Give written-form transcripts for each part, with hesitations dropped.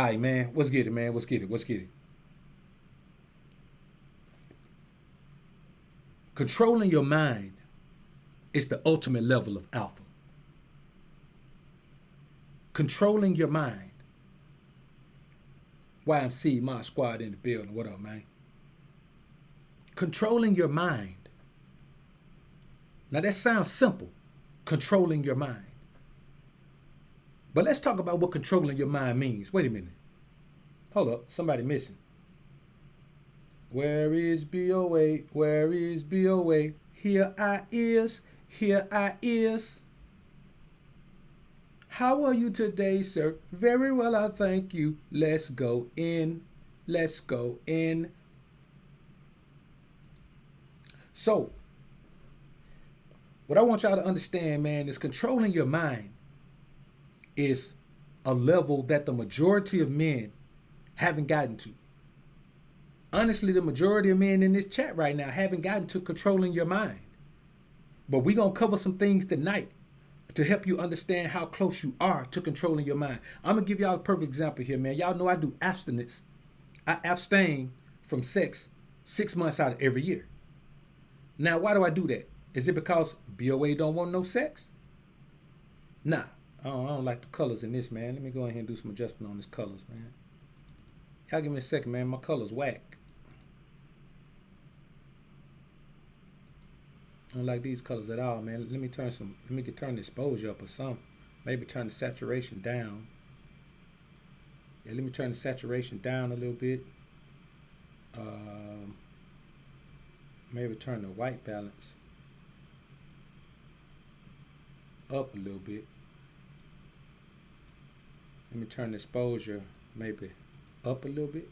All right, man. What's get it, man? What's get it? What's get it? Controlling your mind is the ultimate level of alpha. Controlling your mind. YMC, my squad in the building. What up, man? Controlling your mind. Now that sounds simple. Controlling your mind. But let's talk about what controlling your mind means. Wait a minute. Hold up. Somebody missing. Where is BOA? Where is BOA? Here I is. Here I is. How are you today, sir? Very well, I thank you. Let's go in. Let's go in. So, what I want y'all to understand, man, is controlling your mind is a level that the majority of men haven't gotten to. Honestly, the majority of men in this chat right now haven't gotten to controlling your mind. But we're going to cover some things tonight to help you understand how close you are to controlling your mind. I'm going to give y'all a perfect example here, man. Y'all know I do abstinence. I abstain from sex 6 months out of every year. Now, why do I do that? Is it because BOA don't want no sex? Nah, I don't like the colors in this, man. Let me go ahead and do some adjustment on these colors, man. Y'all give me a second, man. My color's whack. I don't like these colors at all, man. Let me turn the exposure up or something. Maybe turn the saturation down. Yeah, let me turn the saturation down a little bit. Maybe turn the white balance up a little bit. Let me turn the exposure maybe up a little bit.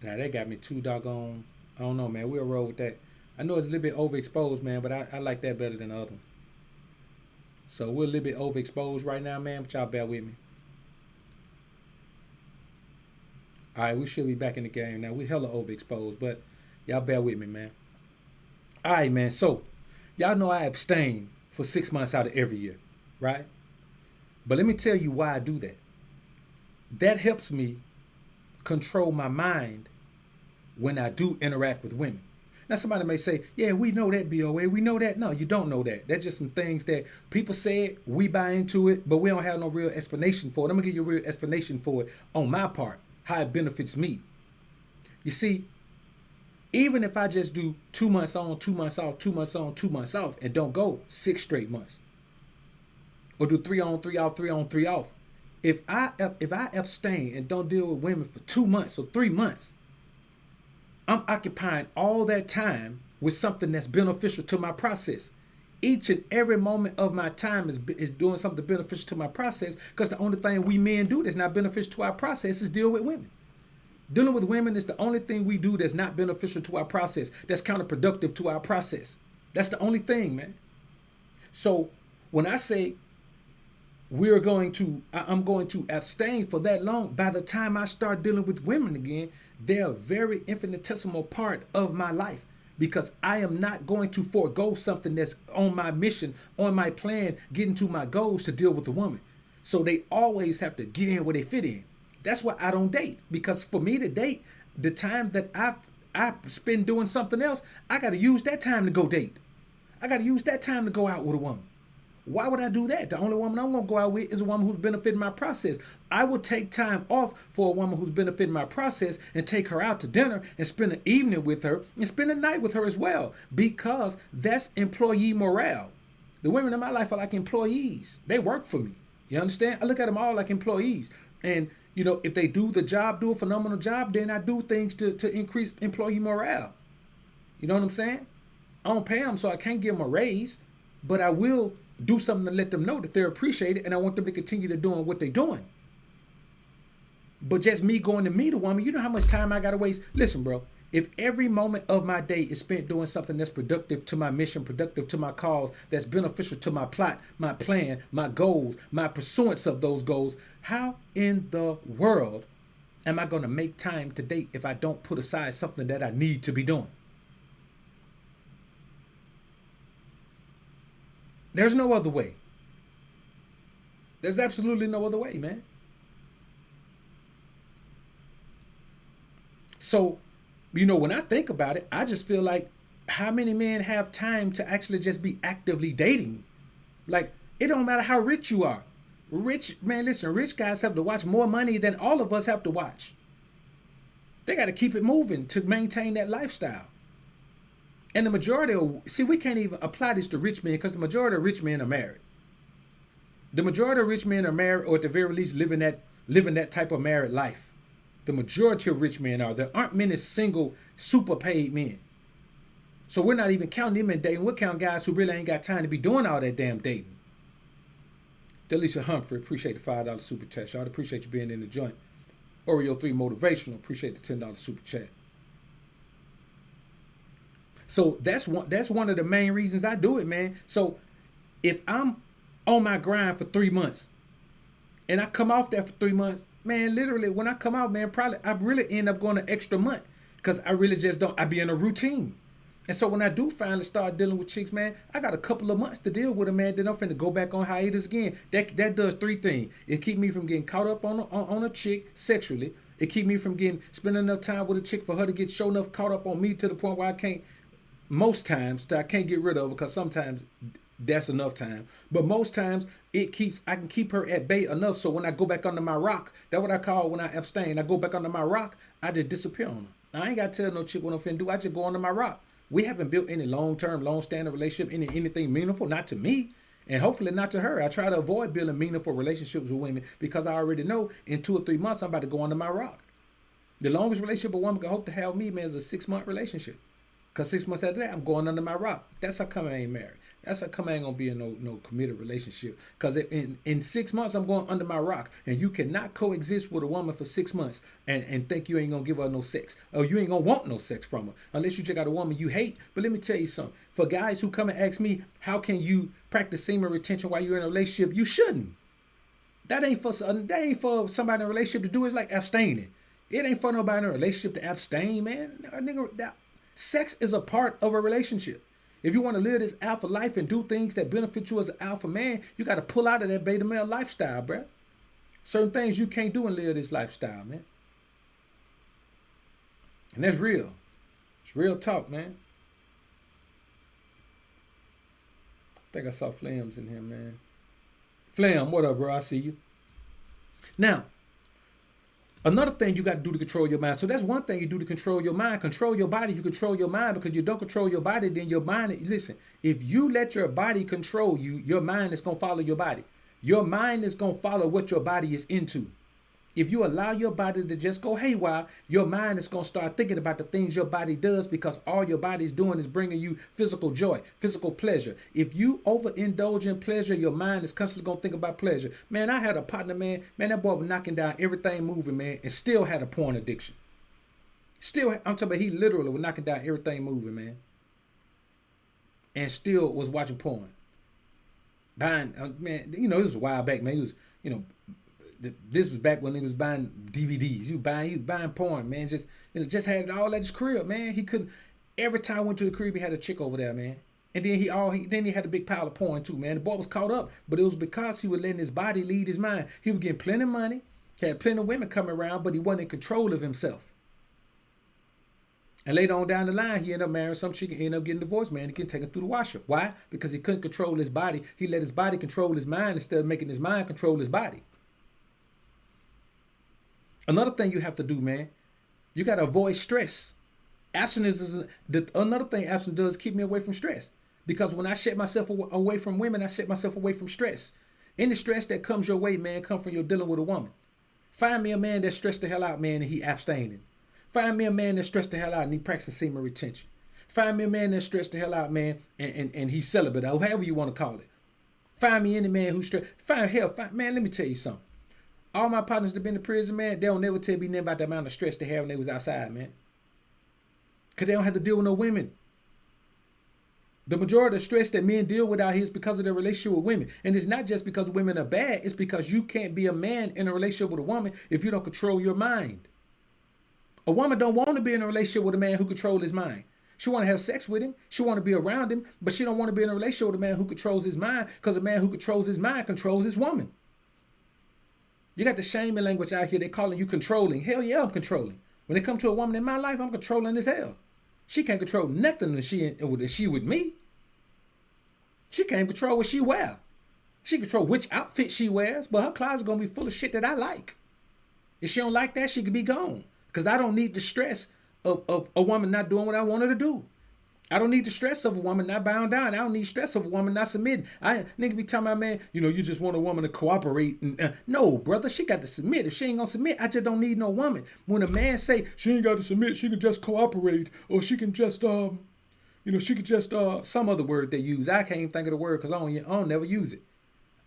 Now that got me too doggone. I don't know, man. We'll roll with that. I know it's a little bit overexposed, man, but I like that better than the other one. So we're a little bit overexposed right now, man, but y'all bear with me. All right, we should be back in the game now. We hella overexposed, but y'all bear with me, man. All right, man. So y'all know I abstain for 6 months out of every year, right? But let me tell you why I do that. That helps me control my mind when I do interact with women. Now somebody may say, yeah, we know that, BOA. We know that. No, you don't know that. That's just some things that people said, we buy into it, but we don't have no real explanation for it. I'm going to give you a real explanation for it on my part, how it benefits me. You see, even if I just do 2 months on, 2 months off, 2 months on, 2 months off, and don't go 6 straight months, or do 3 on, 3 off, 3 on, 3 off, if I abstain and don't deal with women for 2 months or 3 months, I'm occupying all that time with something that's beneficial to my process. Each and every moment of my time is doing something beneficial to my process, because the only thing we men do that's not beneficial to our process is deal with women. Dealing with women is the only thing we do that's not beneficial to our process, that's counterproductive to our process. That's the only thing, man. So when I say I'm going to abstain for that long, by the time I start dealing with women again, they're a very infinitesimal part of my life, because I am not going to forego something that's on my mission, on my plan, getting to my goals to deal with a woman. So they always have to get in where they fit in. That's why I don't date, because for me to date, the time that I spend doing something else, I got to use that time to go date. I got to use that time to go out with a woman. Why would I do that? The only woman I'm going to go out with is a woman who's benefiting my process. I would take time off for a woman who's benefiting my process and take her out to dinner and spend an evening with her and spend a night with her as well, because that's employee morale. The women in my life are like employees. They work for me. You understand? I look at them all like employees. And, you know, if they do the job, do a phenomenal job, then I do things to increase employee morale. You know what I'm saying? I don't pay them, so I can't give them a raise, but I will do something to let them know that they're appreciated, and I want them to continue to doing what they're doing. But just me going to meet a woman, you know how much time I gotta waste? Listen, bro, if every moment of my day is spent doing something that's productive to my mission, productive to my cause, that's beneficial to my plot, my plan, my goals, my pursuance of those goals, how in the world am I gonna make time to date if I don't put aside something that I need to be doing? There's no other way. There's absolutely no other way, man. So, when I think about it, I just feel like how many men have time to actually just be actively dating? Like, it don't matter how rich you are. Rich, man, listen, rich guys have to watch more money than all of us have to watch. They got to keep it moving to maintain that lifestyle. And the majority of, see, we can't even apply this to rich men because the majority of rich men are married. The majority of rich men are married, or at the very least living that type of married life. The majority of rich men are. There aren't many single, super paid men. So we're not even counting them in dating. We're counting guys who really ain't got time to be doing all that damn dating. Delisa Humphrey, appreciate the $5 super chat. Y'all appreciate you being in the joint. Oreo 3 Motivational, appreciate the $10 super chat. So that's one of the main reasons I do it, man. So if I'm on my grind for 3 months and I come off that for 3 months, man, literally when I come out, man, probably I really end up going an extra month because I really just don't, I be in a routine. And so when I do finally start dealing with chicks, man, I got a couple of months to deal with them, man. Then I'm finna go back on hiatus again. That does 3 things. It keep me from getting caught up on a chick sexually. It keep me from spending enough time with a chick for her to get show enough caught up on me to the point where I can't, most times, I can't get rid of her because sometimes that's enough time. But most times I can keep her at bay enough so when I go back under my rock, that's what I call when I abstain. I go back under my rock, I just disappear on her. I ain't got to tell no chick what I'm finna do. I just go under my rock. We haven't built any long-term, long-standing relationship, anything meaningful, not to me, and hopefully not to her. I try to avoid building meaningful relationships with women because I already know in 2 or 3 months I'm about to go under my rock. The longest relationship a woman can hope to have with me, man, is a 6-month relationship. Because 6 months after that, I'm going under my rock. That's how come I ain't married. That's how come I ain't going to be in no committed relationship. Because in 6 months, I'm going under my rock. And you cannot coexist with a woman for 6 months and think you ain't going to give her no sex. Or you ain't going to want no sex from her. Unless you just got a woman you hate. But let me tell you something. For guys who come and ask me, how can you practice semen retention while you're in a relationship? You shouldn't. That ain't for somebody in a relationship to do. It's like abstaining. It ain't for nobody in a relationship to abstain, man. Sex is a part of a relationship. If you want to live this alpha life and do things that benefit you as an alpha man, you got to pull out of that beta male lifestyle, bruh. Certain things you can't do and live this lifestyle, man. And that's real. It's real talk, man. I think I saw Flames in here, man. Flam, what up, bro? I see you. Now, another thing you got to do to control your mind. So that's one thing you do to control your mind. Control your body, you control your mind, because you don't control your body, then your mind, listen, if you let your body control you, your mind is going to follow your body. Your mind is going to follow what your body is into. If you allow your body to just go haywire, your mind is going to start thinking about the things your body does, because all your body is doing is bringing you physical joy, physical pleasure. If you overindulge in pleasure, your mind is constantly going to think about pleasure. Man, I had a partner, man, that boy was knocking down everything moving, man, and still had a porn addiction. Still, I'm talking about he literally was knocking down everything moving, man, and still was watching porn. Buying, man, it was a while back, man. He was, this was back when he was buying DVDs. He was buying porn, man. Just had it all at his crib, man. He couldn't. Every time I went to the crib, he had a chick over there, man. And then he had a big pile of porn too, man. The boy was caught up, but it was because he was letting his body lead his mind. He was getting plenty of money, had plenty of women coming around, but he wasn't in control of himself. And later on down the line, he ended up marrying some chick and ended up getting divorced, man. He couldn't take her through the washer. Why? Because he couldn't control his body. He let his body control his mind instead of making his mind control his body. Another thing you have to do, man, you got to avoid stress. Abstinence is another thing abstinence does, keep me away from stress. Because when I shut myself away from women, I shut myself away from stress. Any stress that comes your way, man, come from your dealing with a woman. Find me a man that's stressed the hell out, man, and he abstaining. Find me a man that's stressed the hell out and he practicing semen retention. Find me a man that's stressed the hell out, man, and he's celibate, or however you want to call it. Find me any man who's stressed. Man, let me tell you something. All my partners that been to prison, man, they don't never tell me nothing about the amount of stress they had when they was outside, man. Because they don't have to deal with no women. The majority of the stress that men deal with out here is because of their relationship with women. And it's not just because women are bad. It's because you can't be a man in a relationship with a woman if you don't control your mind. A woman don't want to be in a relationship with a man who controls his mind. She want to have sex with him. She want to be around him. But she don't want to be in a relationship with a man who controls his mind, because a man who controls his mind controls his woman. You got the shaming language out here. They calling you controlling. Hell yeah, I'm controlling. When it comes to a woman in my life, I'm controlling as hell. She can't control nothing when she with me. She can't control what she wear. She control which outfit she wears, but her closet gonna be full of shit that I like. If she don't like that, she could be gone. Cause I don't need the stress of a woman not doing what I want her to do. I don't need the stress of a woman not bowing down. I don't need stress of a woman not submitting. Nigga be telling my man, you just want a woman to cooperate. No, brother, she got to submit. If she ain't gonna submit, I just don't need no woman. When a man say she ain't got to submit, she can just cooperate, or she can just she could just some other word they use. I can't even think of the word because I don't never use it.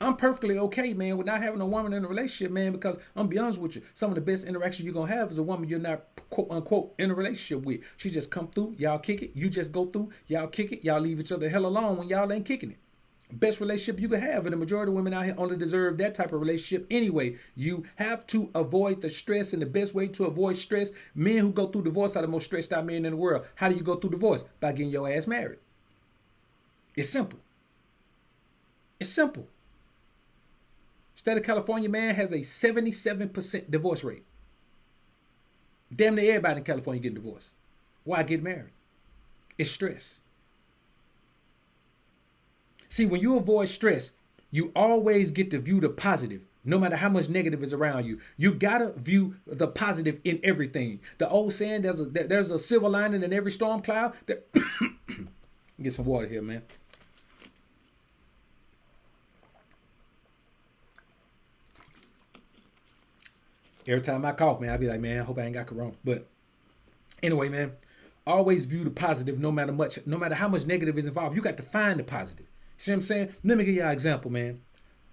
I'm perfectly okay, man, with not having a woman in a relationship, man, because I'm be honest with you, some of the best interaction you're gonna have is a woman you're not quote unquote in a relationship with. She just come through, y'all kick it, you just go through, y'all kick it, y'all leave each other the hell alone when y'all ain't kicking it. Best relationship you can have, and the majority of women out here only deserve that type of relationship anyway. You have to avoid the stress, and the best way to avoid stress, men who go through divorce are the most stressed out men in the world. How do you go through divorce? By getting your ass married. It's simple. It's simple. State of California, man, has a 77% divorce rate. Damn near everybody in California getting divorced. Why get married? It's stress. See, when you avoid stress, you always get to view the positive, no matter how much negative is around you. You gotta view the positive in everything. The old saying, there's a silver lining in every storm cloud. Get some water here, man. Every time I cough, man, I be like, man, I hope I ain't got corona. But anyway, man, always view the positive no matter how much negative is involved. You got to find the positive. See what I'm saying? Let me give you an example, man.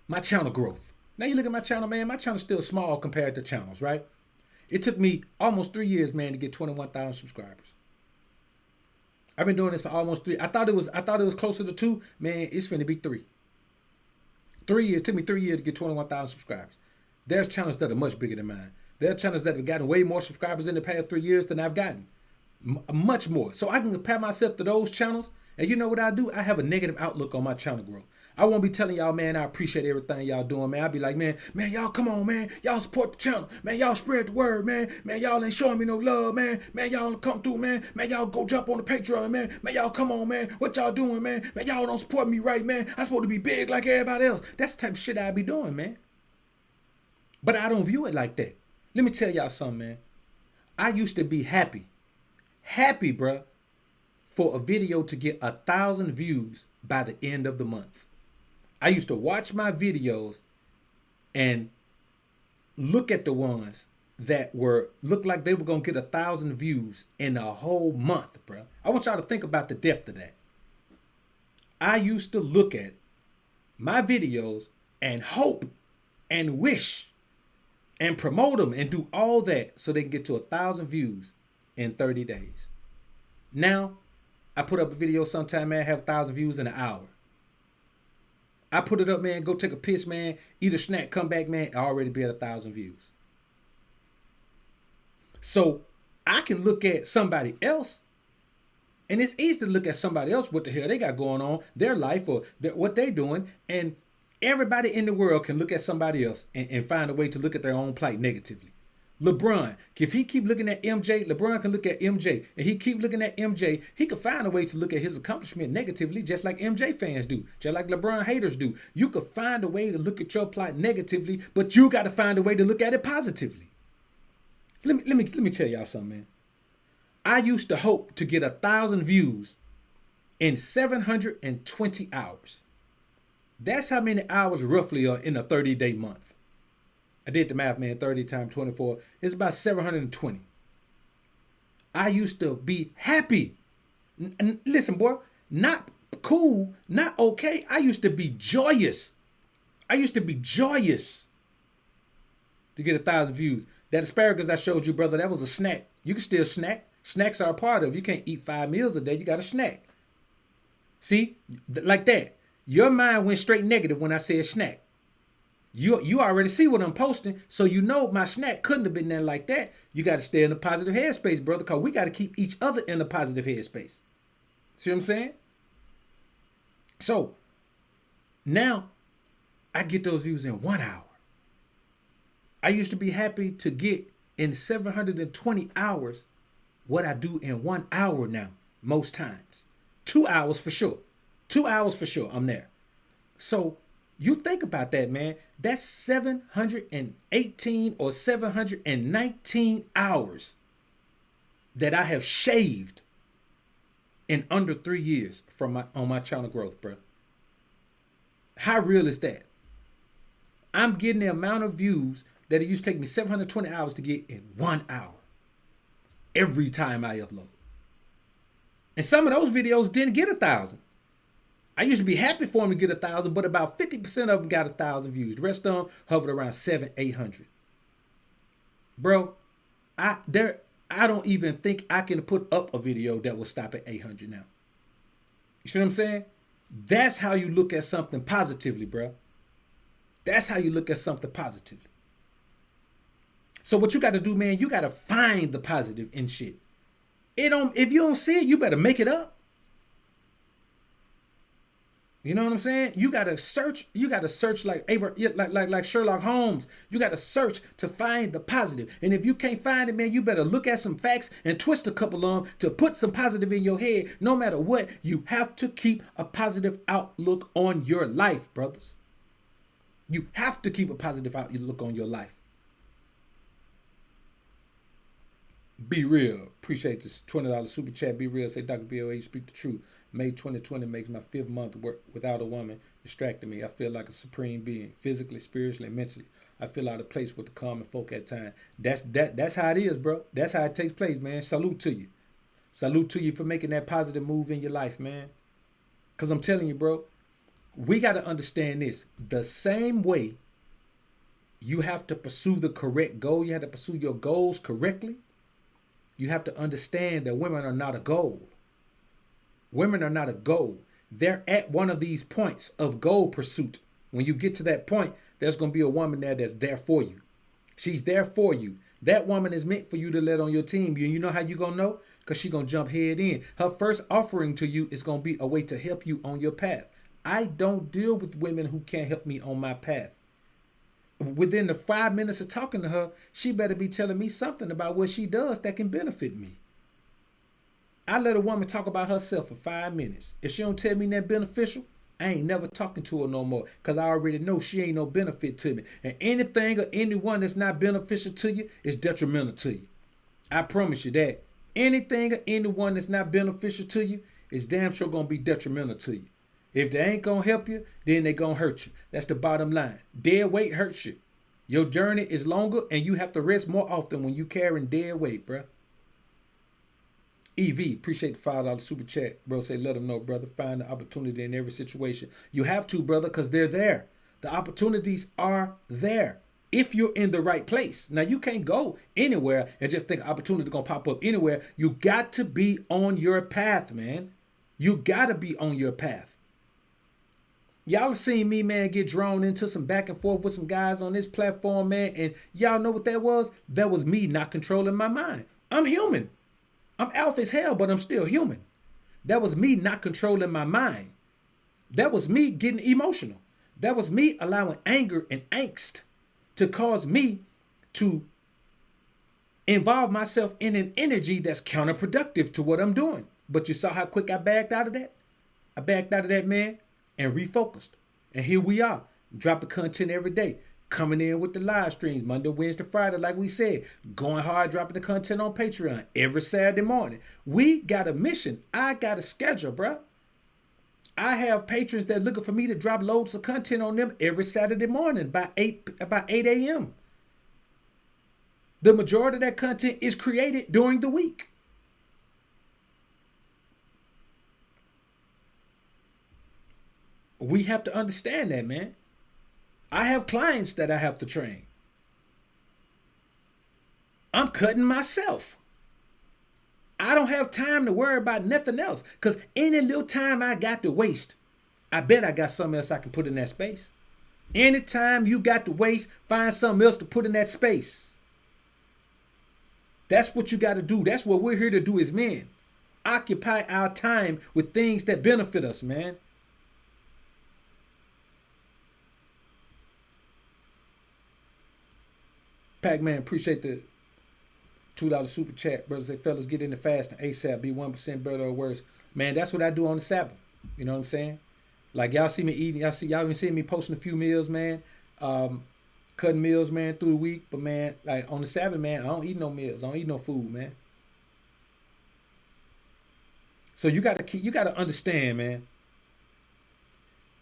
My channel growth. Now you look at my channel, man, my channel's still small compared to channels, right? It took me almost 3 years, man, to get 21,000 subscribers. I've been doing this for almost 3. I thought it was closer to 2. Man, it's finna be 3. 3 years. It took me 3 years to get 21,000 subscribers. There's channels that are much bigger than mine. There are channels that have gotten way more subscribers in the past 3 years than I've gotten. Much more. So I can compare myself to those channels. And you know what I do? I have a negative outlook on my channel growth. I won't be telling y'all, man, I appreciate everything y'all doing, man. I'll be like, man, y'all come on, man. Y'all support the channel. Man, y'all spread the word, man. Man, y'all ain't showing me no love, man. Man, y'all come through, man. Man, y'all go jump on the Patreon, man. Man, y'all come on, man. What y'all doing, man? Man, y'all don't support me right, man. I'm supposed to be big like everybody else. That's the type of shit I be doing, man. But I don't view it like that. Let me tell y'all something, man. I used to be happy, bruh, for a video to get 1,000 views by the end of the month. I used to watch my videos and look at the ones that looked like they were gonna get 1,000 views in a whole month, bruh. I want y'all to think about the depth of that. I used to look at my videos and hope and wish and promote them and do all that so they can get to 1,000 views in 30 days. Now, I put up a video sometime, man, have 1,000 views in an hour. I put it up, man, go take a piss, man, eat a snack, come back, man, already be at 1,000 views. So I can look at somebody else, and it's easy to look at somebody else, what the hell they got going on, their life or what they doing, and everybody in the world can look at somebody else and find a way to look at their own plight negatively. LeBron, if he keep looking at MJ, LeBron can look at MJ. And he keep looking at MJ, he can find a way to look at his accomplishment negatively, just like MJ fans do, just like LeBron haters do. You could find a way to look at your plight negatively, but you got to find a way to look at it positively. Let me tell y'all something, man. I used to hope to get 1,000 views in 720 hours. That's how many hours roughly are in a 30-day month. I did the math, man. 30 times 24. It's about 720. I used to be happy. Listen, boy, not cool, not okay. I used to be joyous. I used to be joyous to get 1,000 views. That asparagus I showed you, brother, that was a snack. You can still snack. Snacks are a part of it. You can't eat 5 meals a day. You got to snack. See? Like that. Your mind went straight negative when I said snack. You already see what I'm posting, so you know my snack couldn't have been there like that. You got to stay in a positive headspace, brother, because we got to keep each other in a positive headspace. See what I'm saying? So now I get those views in 1 hour. I used to be happy to get in 720 hours what I do in 1 hour now, most times. 2 hours for sure. 2 hours for sure, I'm there. So you think about that, man. That's 718 or 719 hours that I have shaved in under 3 years from on my channel growth, bro. How real is that? I'm getting the amount of views that it used to take me 720 hours to get in 1 hour every time I upload. And some of those videos didn't get 1,000. I used to be happy for them to get 1,000, but about 50% of them got 1,000 views. The rest of them hovered around 700-800. Bro, I don't even think I can put up a video that will stop at 800 now. You see what I'm saying? That's how you look at something positively, bro. That's how you look at something positively. So what you got to do, man, you got to find the positive in shit. If you don't see it, you better make it up. You know what I'm saying? You gotta search. You gotta search like like Sherlock Holmes. You gotta search to find the positive. And if you can't find it, man, you better look at some facts and twist a couple of them to put some positive in your head. No matter what, you have to keep a positive outlook on your life, brothers. You have to keep a positive outlook on your life. Be real. Appreciate this $20 super chat. Be real. Say Dr. BOA, speak the truth. May 2020 makes my 5th month work without a woman distracting me. I feel like a supreme being, physically, spiritually, and mentally. I feel out of place with the common folk at times. That's how it is, bro. That's how it takes place, man. Salute to you. Salute to you for making that positive move in your life, man. Because I'm telling you, bro, we got to understand this. The same way you have to pursue the correct goal, you have to pursue your goals correctly, you have to understand that women are not a goal. Women are not a goal. They're at one of these points of goal pursuit. When you get to that point, there's going to be a woman there that's there for you. She's there for you. That woman is meant for you to let on your team. You know how you going to know? Because she's going to jump head in. Her first offering to you is going to be a way to help you on your path. I don't deal with women who can't help me on my path. Within the 5 minutes of talking to her, she better be telling me something about what she does that can benefit me. I let a woman talk about herself for 5 minutes. If she don't tell me that beneficial, I ain't never talking to her no more, because I already know she ain't no benefit to me. And anything or anyone that's not beneficial to you is detrimental to you. I promise you that. Anything or anyone that's not beneficial to you is damn sure going to be detrimental to you. If they ain't going to help you, then they going to hurt you. That's the bottom line. Dead weight hurts you. Your journey is longer, and you have to rest more often when you carrying dead weight, bruh. EV, appreciate the $5 super chat. Bro, say let them know, brother. Find the opportunity in every situation. You have to, brother, because they're there. The opportunities are there if you're in the right place. Now, you can't go anywhere and just think opportunity is going to pop up anywhere. You got to be on your path, man. You got to be on your path. Y'all have seen me, man, get drawn into some back and forth with some guys on this platform, man. And y'all know what that was? That was me not controlling my mind. I'm human. I'm alpha as hell, but I'm still human. That was me not controlling my mind. That was me getting emotional. That was me allowing anger and angst to cause me to involve myself in an energy that's counterproductive to what I'm doing. But you saw how quick I backed out of that? I backed out of that, man, and refocused. And here we are, dropping content every day. Coming in with the live streams Monday, Wednesday, Friday, like we said. Going hard, dropping the content on Patreon every Saturday morning. We got a mission. I got a schedule, bro. I have patrons that are looking for me to drop loads of content on them every Saturday morning by 8 a.m. The majority of that content is created during the week. We have to understand that, man. I have clients that I have to train. I'm cutting myself. I don't have time to worry about nothing else, because any little time I got to waste, I bet I got something else I can put in that space. Anytime you got to waste, find something else to put in that space. That's what you got to do. That's what we're here to do as men. Occupy our time with things that benefit us, man. Pac-Man, appreciate the $2 super chat. Brothers say, fellas, get in the fast and ASAP. Be 1% better or worse. Man, that's what I do on the Sabbath. You know what I'm saying? Like, y'all see me eating. Y'all been seeing me posting a few meals, man. Cutting meals, man, through the week. But, man, like, on the Sabbath, man, I don't eat no meals. I don't eat no food, man. So you gotta understand, man.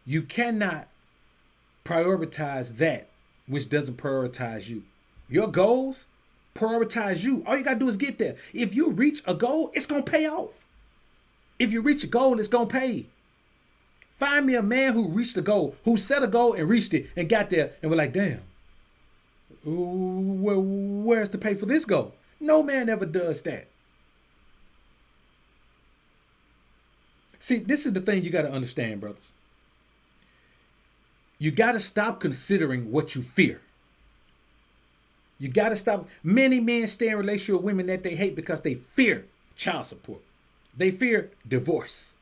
You cannot prioritize that which doesn't prioritize you. Your goals prioritize you. All you gotta do is get there. If you reach a goal, it's gonna pay off. If you reach a goal, it's gonna pay. Find me a man who reached a goal, who set a goal and reached it and got there and we're like, damn, where's the pay for this goal? No man ever does that. See, this is the thing you got to understand, brothers. You got to stop considering what you fear. You got to stop. Many men stay in relationship with women that they hate because they fear child support. They fear divorce.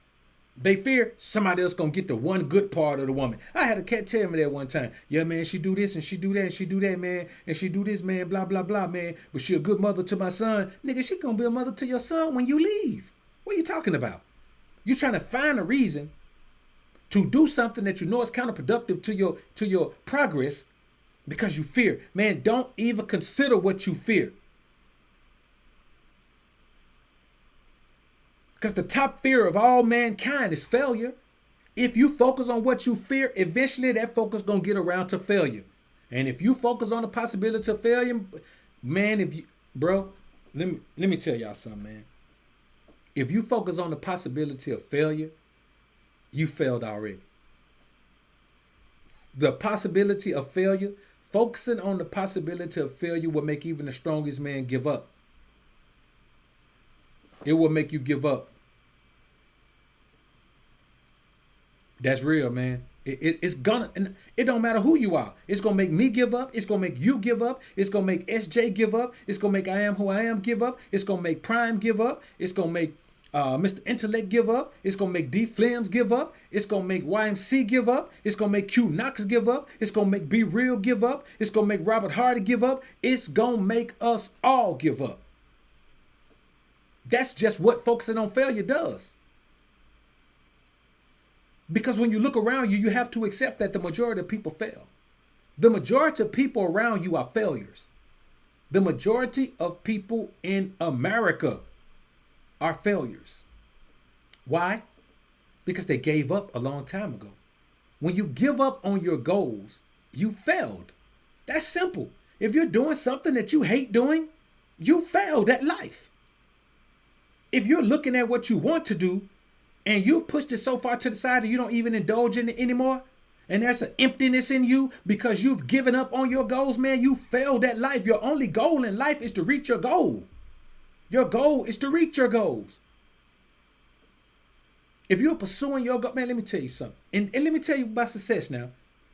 They fear somebody else going to get the one good part of the woman. I had a cat tell me that one time. Yeah, man, she do this and she do that and she do that, man. And she do this, man, blah, blah, blah, man. But she a good mother to my son. Nigga, she going to be a mother to your son when you leave. What are you talking about? You're trying to find a reason to do something that you know is counterproductive to your progress because you fear. Man, don't even consider what you fear. Because the top fear of all mankind is failure. If you focus on what you fear, eventually that focus gonna get around to failure. And if you focus on the possibility of failure, man, let me tell y'all something, man. If you focus on the possibility of failure, you failed already. The possibility of failure, focusing on the possibility of failure will make even the strongest man give up. It will make you give up. That's real, man. It's gonna, and it don't matter who you are. It's gonna make me give up. It's gonna make you give up. It's gonna make SJ give up. It's gonna make I Am Who I Am give up. It's gonna make Prime give up. It's gonna make Mr. Intellect give up. It's gonna make D Flims give up. It's gonna make YMC give up. It's gonna make Q Knox give up. It's gonna make Be Real give up. It's gonna make Robert Hardy give up. It's gonna make us all give up. That's just what focusing on failure does. Because when you look around you, you have to accept that the majority of people fail. The majority of people around you are failures. The majority of people in America are failures. Why? Because they gave up a long time ago. When you give up on your goals, you failed. That's simple. If you're doing something that you hate doing, you failed at life. If you're looking at what you want to do and you've pushed it so far to the side that you don't even indulge in it anymore, and there's an emptiness in you because you've given up on your goals, man, you failed at life. Your only goal in life is to reach your goal. Your goal is to reach your goals. If you're pursuing your goal, man, let me tell you something. And let me tell you about success now.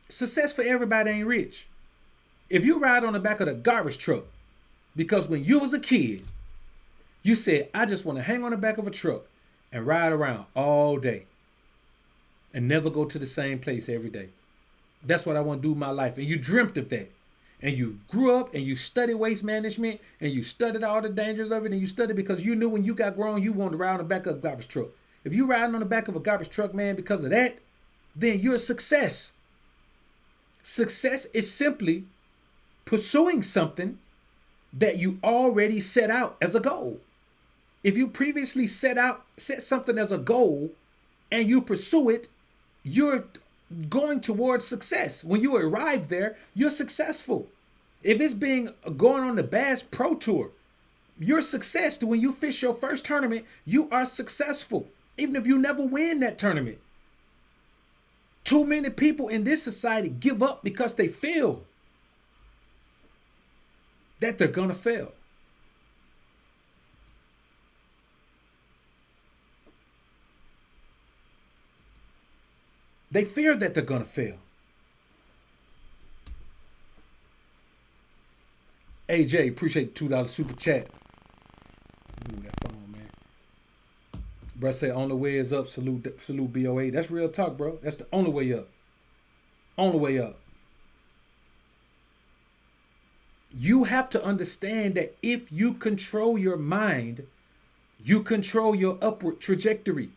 Success for everybody ain't rich. If you ride on the back of the garbage truck, because when you was a kid, you said, I just want to hang on the back of a truck and ride around all day and never go to the same place every day. That's what I want to do in my life. And you dreamt of that. And you grew up and you studied waste management and you studied all the dangers of it, and you studied because you knew when you got grown you wanted to ride on the back of a garbage truck. If you riding on the back of a garbage truck, man, because of that, then you're a success. Success is simply pursuing something that you already set out as a goal. If you previously set something as a goal and you pursue it, you're going towards success. When you arrive there, you're successful. If it's going on the Bass Pro Tour, you're success. When you fish your first tournament, you are successful, even if you never win that tournament. Too many people in this society give up because they feel that they're gonna fail. They fear that they're gonna fail. AJ, appreciate the $2 super chat. Ooh, that phone, man. Bruh say only way is up. Salute BOA. That's real talk, bro. That's the only way up. Only way up. You have to understand that if you control your mind, you control your upward trajectory.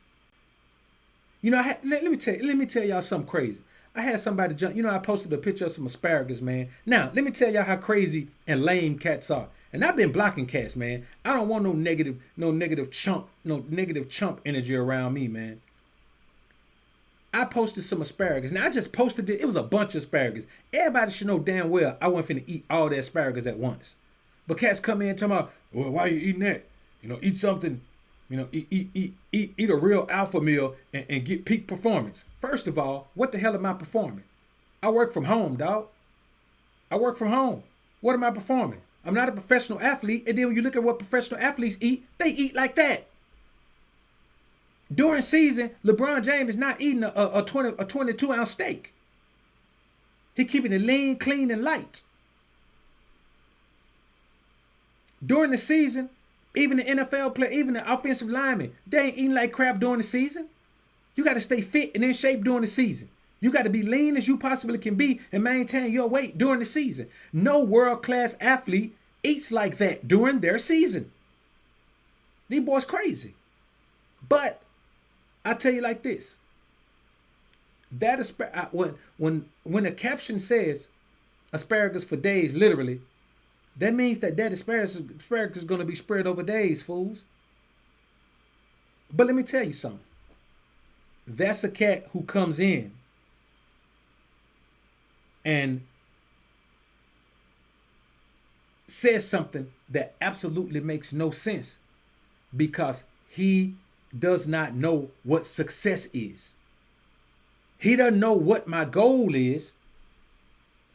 You know, let me tell y'all something crazy. I had somebody jump. You know, I posted a picture of some asparagus, man. Now, let me tell y'all how crazy and lame cats are. And I've been blocking cats, man. I don't want no negative chump energy around me, man. I posted some asparagus. Now I just posted it. It was a bunch of asparagus. Everybody should know damn well I wasn't finna eat all the asparagus at once. But cats come in talking about, well, why are you eating that? You know, eat something. You know, eat a real alpha meal and get peak performance. First of all, what the hell am I performing? I work from home, dog. I work from home. What am I performing? I'm not a professional athlete. And then when you look at what professional athletes eat, they eat like that. During season, LeBron James is not eating a 22-ounce steak. He keeping it lean, clean, and light. During the season, even the NFL player, even the offensive linemen, they ain't eating like crap during the season. You got to stay fit and in shape during the season. You got to be lean as you possibly can be and maintain your weight during the season. No world-class athlete eats like that during their season. These boys crazy. But I tell you like this. That when the caption says asparagus for days, literally, that means that asparagus is going to be spread over days, fools. But let me tell you something. That's a cat who comes in and says something that absolutely makes no sense because he does not know what success is. He doesn't know what my goal is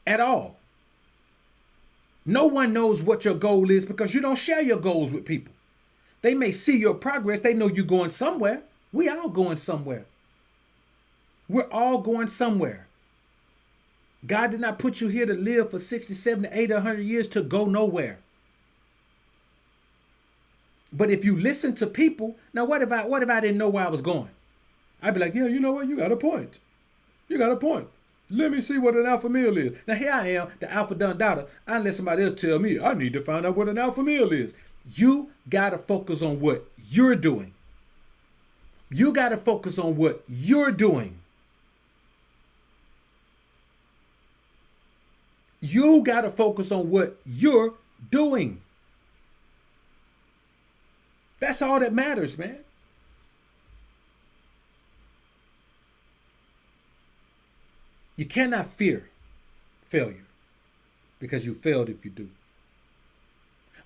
at all. No one knows what your goal is because you don't share your goals with people. They may see your progress. They know you're going somewhere. We all going somewhere. We're all going somewhere. God did not put you here to live for 60, 70, 80, 100 years to go nowhere. But if you listen to people, now what if I didn't know where I was going? I'd be like, yeah, you know what? You got a point. You got a point. Let me see what an alpha male is. Now here I am, the alpha done daughter. I let somebody else tell me I need to find out what an alpha male is. You got to focus on what you're doing. You got to focus on what you're doing. You got to focus on what you're doing. That's all that matters, man. You cannot fear failure because you failed if you do.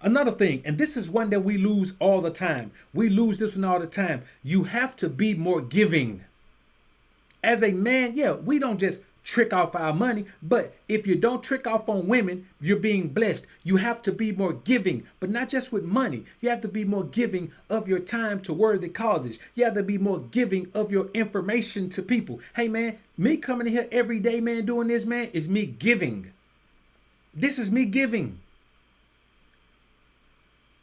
Another thing, and this is one that we lose all the time. We lose this one all the time. You have to be more giving. As a man, yeah, we don't just trick off our money, but if you don't trick off on women, you're being blessed. You have to be more giving, but not just with money. You have to be more giving of your time to worthy causes. You have to be more giving of your information to people. Hey man, me coming here every day, man, doing this, man, is me giving. This is me giving.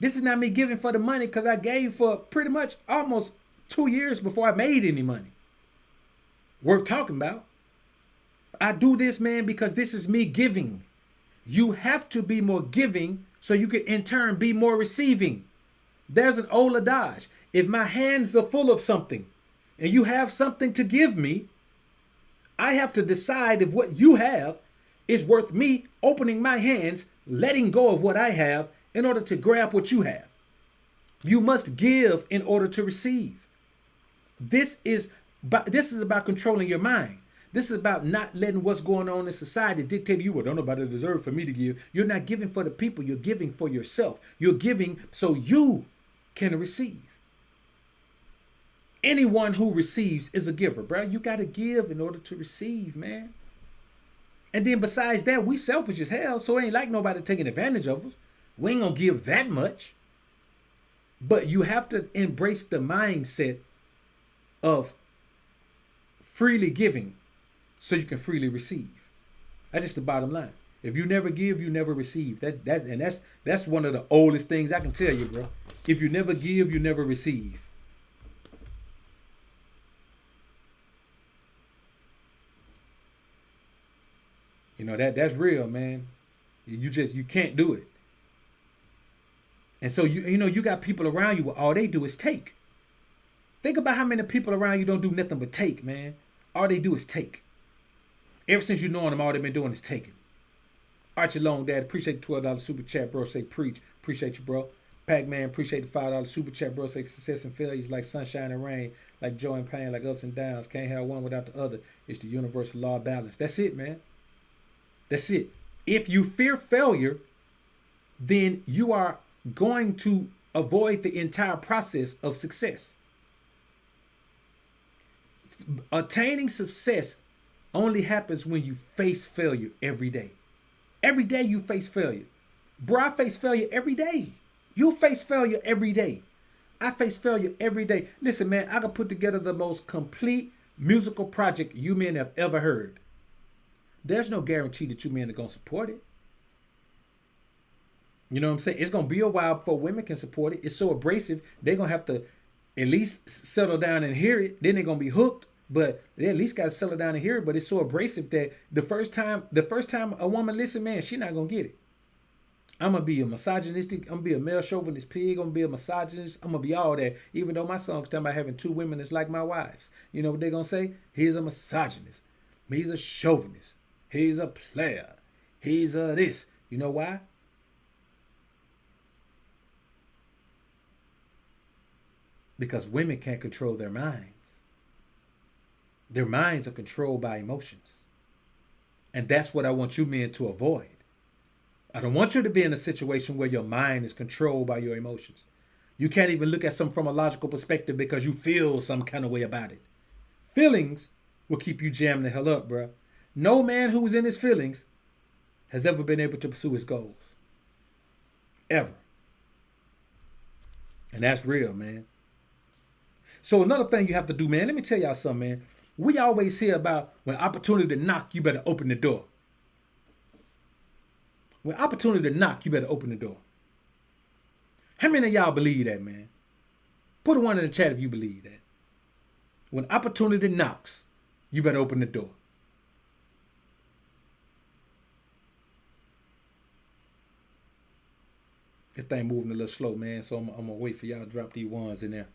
This is not me giving for the money because I gave for pretty much almost 2 years before I made any money. Worth talking about. I do this, man, because this is me giving. You have to be more giving so you can in turn be more receiving. There's an old adage. If my hands are full of something and you have something to give me, I have to decide if what you have is worth me opening my hands, letting go of what I have in order to grab what you have. You must give in order to receive. This is about controlling your mind. This is about not letting what's going on in society dictate to you. Well, don't nobody deserve for me to give. You're not giving for the people. You're giving for yourself. You're giving so you can receive. Anyone who receives is a giver, bro. You got to give in order to receive, man. And then besides that, we selfish as hell, so it ain't like nobody taking advantage of us. We ain't going to give that much. But you have to embrace the mindset of freely giving so you can freely receive. That's just the bottom line. If you never give, you never receive. That's one of the oldest things I can tell you, bro. If you never give, you never receive. You know, that's real, man. You can't do it. And so you got people around you where all they do is take. Think about how many people around you don't do nothing but take, man. All they do is take. Ever since you knowing them, all they've been doing is taking. Archie Long Dad, appreciate the $12 super chat, bro. Say preach. Appreciate you, bro. Pac-Man, appreciate the $5 super chat, bro. Say success and failures like sunshine and rain, like joy and pain, like ups and downs. Can't have one without the other. It's the universal law of balance. That's it, man. That's it. If you fear failure, then you are going to avoid the entire process of success. Attaining success only happens when you face failure every day. Every day you face failure. Bro, I face failure every day. You face failure every day. I face failure every day. Listen, man, I can put together the most complete musical project you men have ever heard. There's no guarantee that you men are going to support it. You know what I'm saying? It's going to be a while before women can support it. It's so abrasive, they're going to have to at least settle down and hear it. Then they're going to be hooked. But they at least got to settle down and hear it. But it's so abrasive that the first time a woman listen, man, she not going to get it. I'm going to be a misogynistic. I'm going to be a male chauvinist pig. I'm going to be a misogynist. I'm going to be all that. Even though my song's talking about having 2 women that's like my wives. You know what they're going to say? He's a misogynist. He's a chauvinist. He's a player. He's a this. You know why? Because women can't control their minds. Their minds are controlled by emotions. And that's what I want you men to avoid. I don't want you to be in a situation where your mind is controlled by your emotions. You can't even look at something from a logical perspective because you feel some kind of way about it. Feelings will keep you jamming the hell up, bro. No man who is in his feelings has ever been able to pursue his goals. Ever. And that's real, man. So another thing you have to do, man, let me tell y'all something, man. We always hear about when opportunity to knock, you better open the door. When opportunity to knock, you better open the door. How many of y'all believe that, man? Put a 1 in the chat if you believe that. When opportunity knocks, you better open the door. This thing moving a little slow, man, so I'm going to wait for y'all to drop these 1s in there.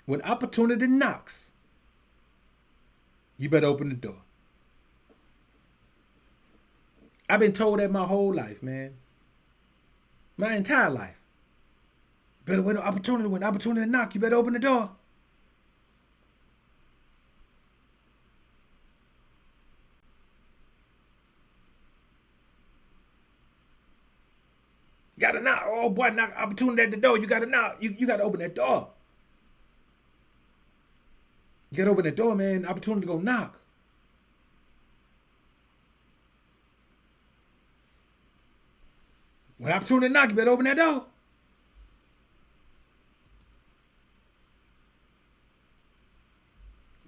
When opportunity knocks, you better open the door. I've been told that my whole life, man. My entire life. Better when opportunity knock, you better open the door. You gotta knock. Oh boy, knock opportunity at the door. You gotta knock. You gotta open that door. You gotta open that door, man. Opportunity to go knock. When opportunity to knock, you better open that door.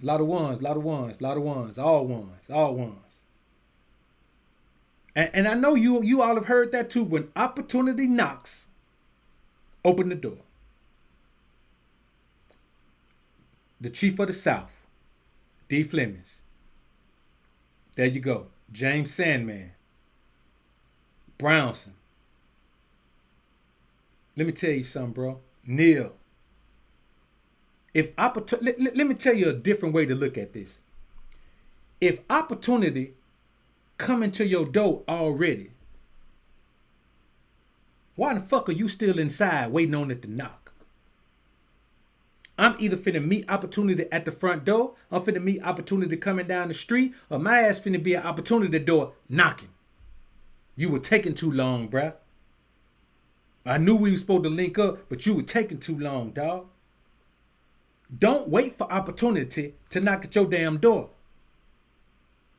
A lot of ones, all ones. And I know you all have heard that too. When opportunity knocks, open the door. The Chief of the South, D. Flemings. There you go. James Sandman. Brownson. Let me tell you something, bro. Neil. Let me tell you a different way to look at this. If opportunity come into your door already, why the fuck are you still inside waiting on it to knock? I'm either finna meet opportunity at the front door, I'm finna meet opportunity coming down the street, or my ass finna be an opportunity door knocking. You were taking too long, bruh. I knew we were supposed to link up, but you were taking too long, dog. Don't wait for opportunity to knock at your damn door.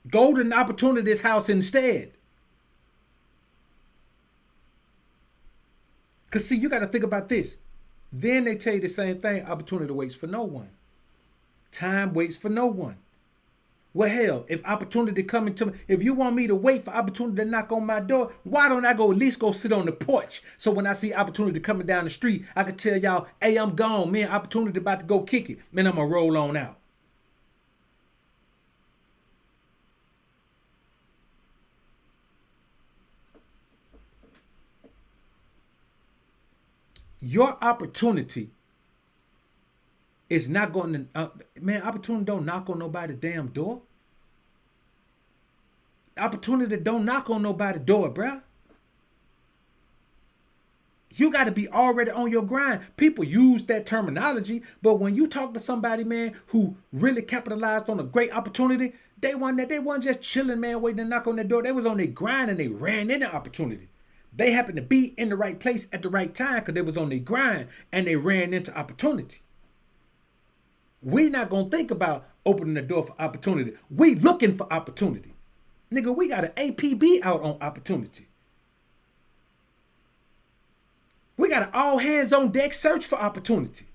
Go to an opportunity's house instead. Because see, you got to think about this. Then they tell you the same thing. Opportunity waits for no one. Time waits for no one. Well, hell, if opportunity coming to me, if you want me to wait for opportunity to knock on my door, why don't I go at least go sit on the porch? So when I see opportunity coming down the street, I can tell y'all, hey, I'm gone, man. Opportunity about to go kick it. Man, I'm going to roll on out. Your opportunity is not going to, man, opportunity don't knock on nobody's damn door. Opportunity don't knock on nobody's door, bruh. You got to be already on your grind. People use that terminology, but when you talk to somebody, man, who really capitalized on a great opportunity, they weren't just chilling, man, waiting to knock on the door. They was on their grind and they ran into opportunity. They happened to be in the right place at the right time because they was on their grind and they ran into opportunity. We not gonna think about opening the door for opportunity. We looking for opportunity. Nigga, we got an APB out on opportunity. We got an all hands on deck search for opportunity.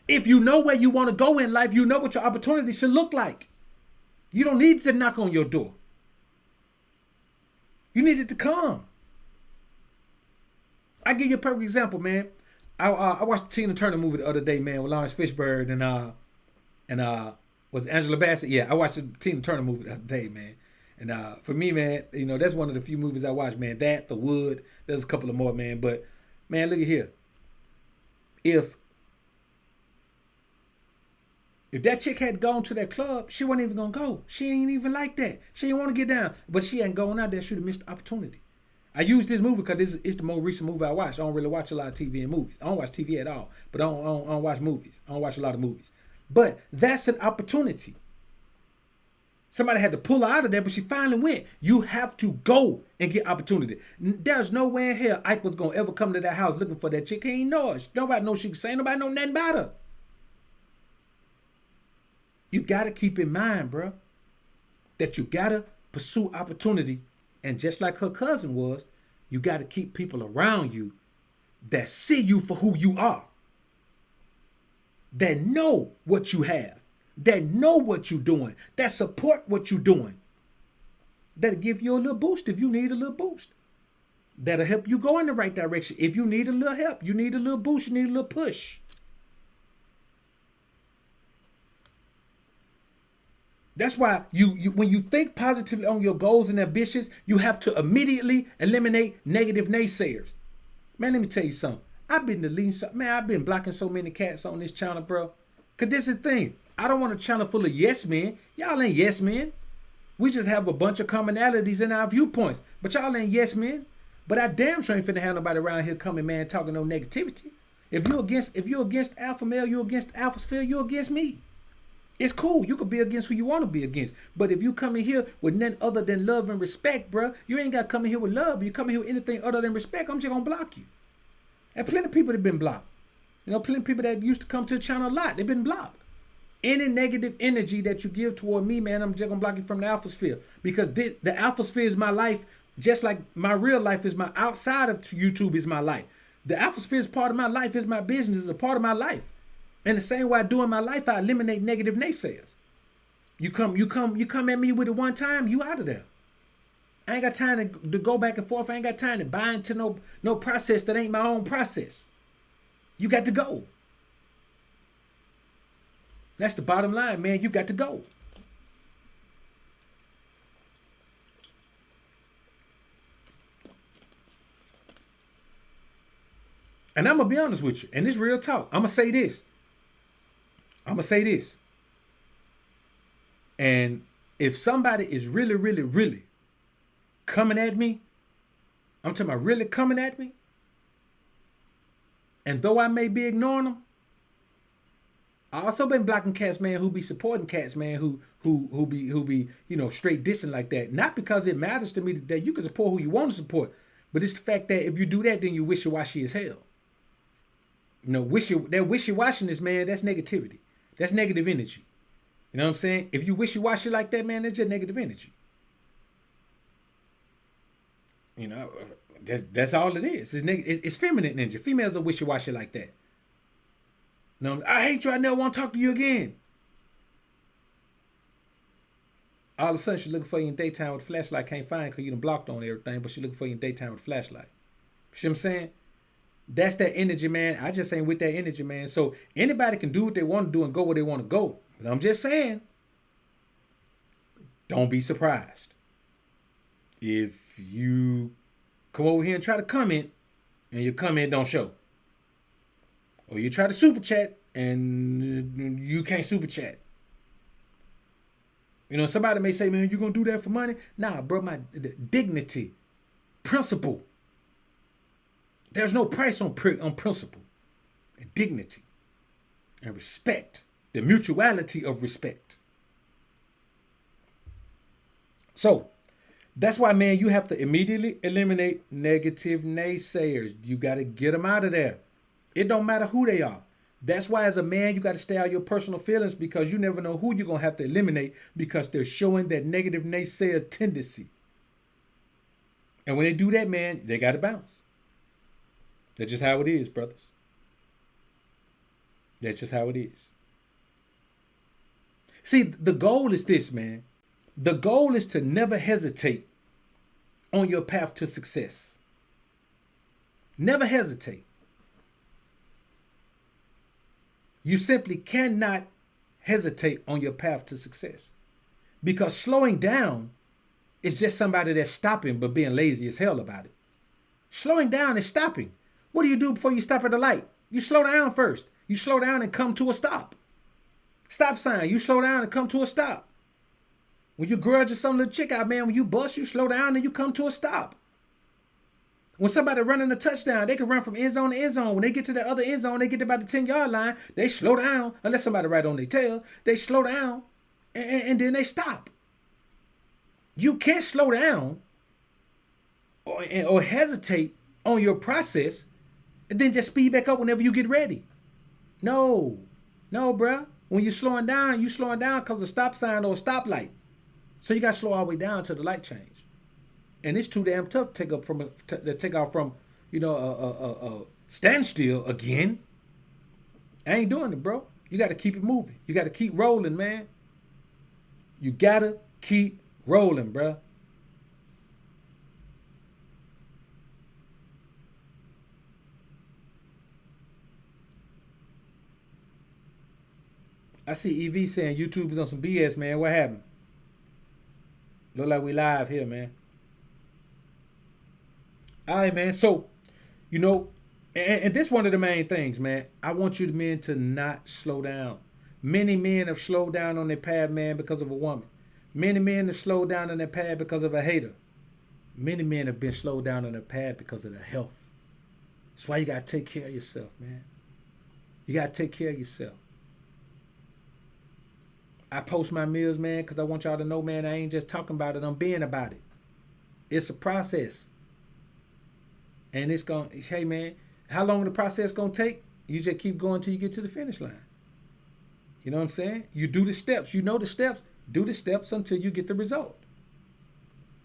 If you know where you want to go in life, you know what your opportunity should look like. You don't need to knock on your door. You need it to come. I give you a perfect example, man. I watched the Tina Turner movie the other day, man, with Lawrence Fishburne and was it Angela Bassett? Yeah, I watched the Tina Turner movie the other day, man. And for me, man, you know, that's one of the few movies I watched, man. That, The Wood, there's a couple of more, man. But, man, look at here. If that chick had gone to that club, she wasn't even going to go. She ain't even like that. She didn't want to get down. But she ain't going out there. She would have missed the opportunity. I use this movie because it's the most recent movie I watched. I don't really watch a lot of TV and movies. I don't watch TV at all. But I don't watch movies. I don't watch a lot of movies. But that's an opportunity. Somebody had to pull her out of there, but she finally went. You have to go and get opportunity. There's no way in hell Ike was going to ever come to that house looking for that chick. He ain't know her. Nobody knows she can sing. Nobody know nothing about her. You got to keep in mind, bro, that you got to pursue opportunity. And just like her cousin was, you got to keep people around you that see you for who you are. That know what you have. That know what you're doing. That support what you're doing. That'll give you a little boost if you need a little boost. That'll help you go in the right direction. If you need a little help, you need a little boost, you need a little push. That's why you when you think positively on your goals and ambitions, you have to immediately eliminate negative naysayers. Man, let me tell you something. I've been blocking so many cats on this channel, bro. Cause this is the thing. I don't want a channel full of yes men. Y'all ain't yes men. We just have a bunch of commonalities in our viewpoints. But y'all ain't yes men. But I damn sure ain't finna have nobody around here coming, man, talking no negativity. If you're against alpha male, you're against alpha sphere, you're against me. It's cool. You could be against who you want to be against. But if you come in here with nothing other than love and respect, bro, you ain't got to come in here with love. You come in here with anything other than respect, I'm just going to block you. And plenty of people that have been blocked. You know, plenty of people that used to come to the channel a lot, they've been blocked. Any negative energy that you give toward me, man, I'm just going to block you from the alpha sphere. Because the alpha sphere is my life, just like my real life is my outside of YouTube is my life. The alpha sphere is part of my life, is my business, is a part of my life. And the same way I do in my life, I eliminate negative naysayers. You come at me with it one time, you out of there. I ain't got time to go back and forth. I ain't got time to buy into no process that ain't my own process. You got to go. That's the bottom line, man. You got to go. And I'm going to be honest with you. And this real talk. I'm going to say this. And if somebody is really, really, really coming at me, I'm talking about really coming at me, and though I may be ignoring them, I also been blocking cats, man, who be supporting cats, man, who be, you know, straight dissing like that. Not because it matters to me that you can support who you want to support, but it's the fact that if you do that, then you wishy-washy as hell. You know, that wishy-washiness, man, that's negativity. That's negative energy. You know what I'm saying? If you wishy-washy like that, man, that's just negative energy. You know, that's all it is. It's feminine energy. Females are wishy-washy like that. No, I hate you. I never want to talk to you again. All of a sudden, she's looking for you in daytime with a flashlight. Can't find because you done blocked on everything, but she's looking for you in daytime with a flashlight. See what I'm saying? That's that energy, man. I just ain't with that energy, man. So anybody can do what they want to do and go where they want to go. But I'm just saying, don't be surprised if you come over here and try to comment and your comment don't show. Or you try to super chat and you can't super chat. You know, somebody may say, man, you gonna do that for money? Nah, bro, my dignity, principle. There's no price on principle and dignity and respect, the mutuality of respect. So that's why, man, you have to immediately eliminate negative naysayers. You got to get them out of there. It don't matter who they are. That's why, as a man, you got to stay out of your personal feelings, because you never know who you're going to have to eliminate, because they're showing that negative naysayer tendency. And when they do that, man, they got to bounce. That's just how it is, brothers. That's just how it is. See, the goal is this, man. The goal is to never hesitate on your path to success. Never hesitate. You simply cannot hesitate on your path to success, because slowing down is just somebody that's stopping but being lazy as hell about it. Slowing down is stopping. What do you do before you stop at the light? You slow down first. You slow down and come to a stop. Stop sign. You slow down and come to a stop. When you grudge or some little chick out, man, when you bust, you slow down and you come to a stop. When somebody running a touchdown, they can run from end zone to end zone. When they get to the other end zone, they get about the 10-yard line, they slow down, unless somebody right on their tail. They slow down and then they stop. You can't slow down or hesitate on your process and then just speed back up whenever you get ready. No, bruh. When you're slowing down because of stop sign or a stoplight. So you got to slow all the way down till the light change. And it's too damn tough to take off from, a standstill again. I ain't doing it, bro. You got to keep it moving. You got to keep rolling, man. You got to keep rolling, bro. I see EV saying YouTube is on some BS, man. What happened? Look like we live here, man. All right, man. So, and this one of the main things, man. I want you men to not slow down. Many men have slowed down on their path, man, because of a woman. Many men have slowed down on their path because of a hater. Many men have been slowed down on their path because of their health. That's why you got to take care of yourself, man. You got to take care of yourself. I post my meals, man, because I want y'all to know, man, I ain't just talking about it. I'm being about it. It's a process. And it's going to, hey, man, how long the process going to take? You just keep going till you get to the finish line. You know what I'm saying? You do the steps. You know the steps. Do the steps until you get the result.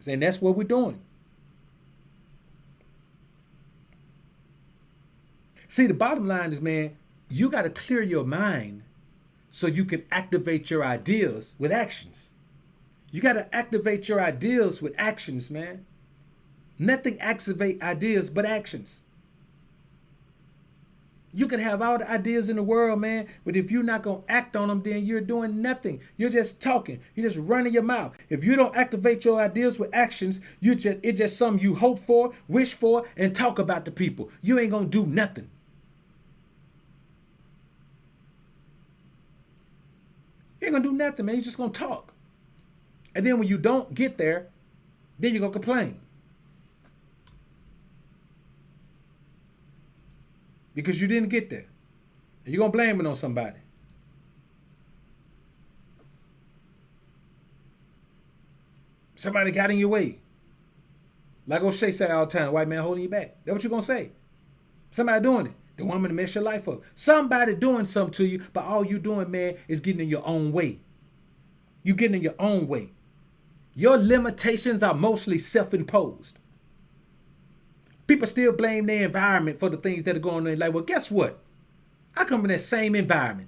And that's what we're doing. See, the bottom line is, man, you got to clear your mind so you can activate your ideas with actions. You got to activate your ideas with actions, man. Nothing activates ideas but actions. You can have all the ideas in the world, man, but if you're not going to act on them, then you're doing nothing. You're just talking. You're just running your mouth. If you don't activate your ideas with actions, it's just something you hope for, wish for, and talk about to people. You ain't going to do nothing. You ain't going to do nothing, man. You're just going to talk. And then when you don't get there, then you're going to complain. Because you didn't get there. And you're going to blame it on somebody. Somebody got in your way. Like O'Shea say all the time, white man holding you back. That's what you're going to say. Somebody doing it. The woman to mess your life up. Somebody doing something to you, but all you doing, man, is getting in your own way. You getting in your own way. Your limitations are mostly self-imposed. People still blame their environment for the things that are going on. Like, well, guess what? I come in that same environment.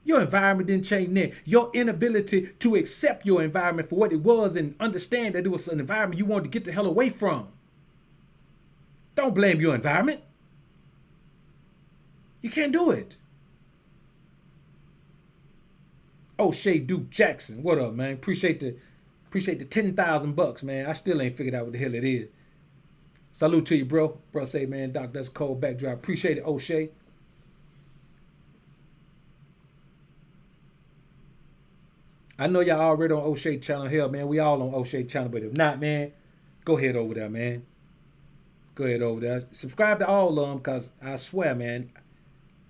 Your environment didn't change there. Your inability to accept your environment for what it was and understand that it was an environment you wanted to get the hell away from. Don't blame your environment. You can't do it. O'Shea Duke Jackson, what up, man? Appreciate the $10,000, man. I still ain't figured out what the hell it is. Salute to you, bro. Bro say, man, Doc, that's a cold backdrop. Appreciate it, O'Shea. I know y'all already on O'Shea channel. Hell, man, we all on O'Shea channel. But if not, man, go ahead over there, man. Go ahead over there. Subscribe to all of them, because I swear, man,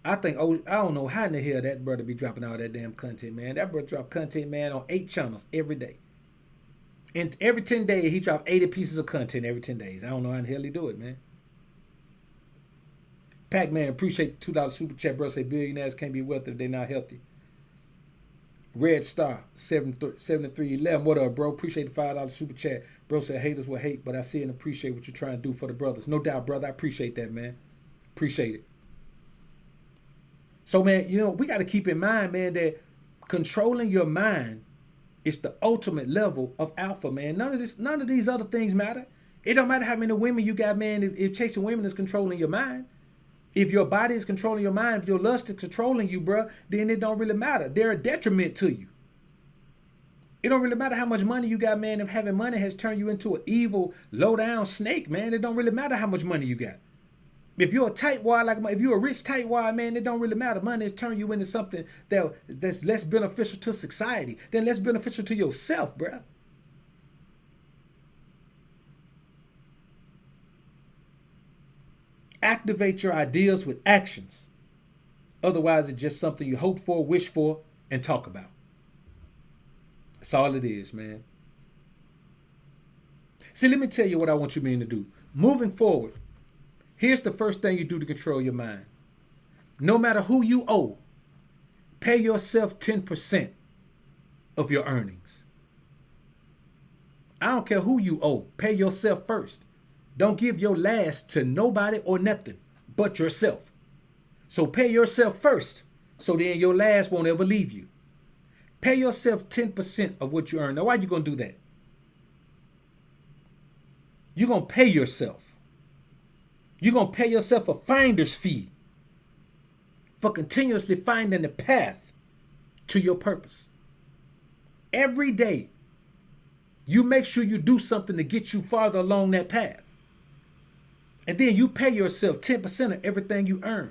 I don't know how in the hell that brother be dropping all that damn content, man. That brother drop content, man, on 8 channels every day. And every 10 days, he drop 80 pieces of content every 10 days. I don't know how the hell he do it, man. Pac-Man, appreciate the $2 super chat, bro. Say billionaires can't be wealthy if they're not healthy. Red Star, 7311. What up, bro? Appreciate the $5 super chat. Bro said haters will hate, but I see and appreciate what you're trying to do for the brothers. No doubt, brother. I appreciate that, man. Appreciate it. So, man, we got to keep in mind, man, that controlling your mind is the ultimate level of alpha, man. None of these other things matter. It don't matter how many women you got, man. If chasing women is controlling your mind, if your body is controlling your mind, if your lust is controlling you, bro, then it don't really matter. They're a detriment to you. It don't really matter how much money you got, man. If having money has turned you into an evil, low-down snake, man, it don't really matter how much money you got. If you're a tightwad, if you're a rich tightwad, man, it don't really matter. Money has turned you into something that's less beneficial to society than less beneficial to yourself, bro. Activate your ideas with actions. Otherwise, it's just something you hope for, wish for, and talk about. That's all it is, man. See, let me tell you what I want you men to do. Moving forward, here's the first thing you do to control your mind. No matter who you owe, pay yourself 10% of your earnings. I don't care who you owe. Pay yourself first. Don't give your last to nobody or nothing but yourself. So pay yourself first, so then your last won't ever leave you. Pay yourself 10% of what you earn. Now, why are you going to do that? You're going to pay yourself. You're going to pay yourself a finder's fee for continuously finding the path to your purpose. Every day, you make sure you do something to get you farther along that path. And then you pay yourself 10% of everything you earn,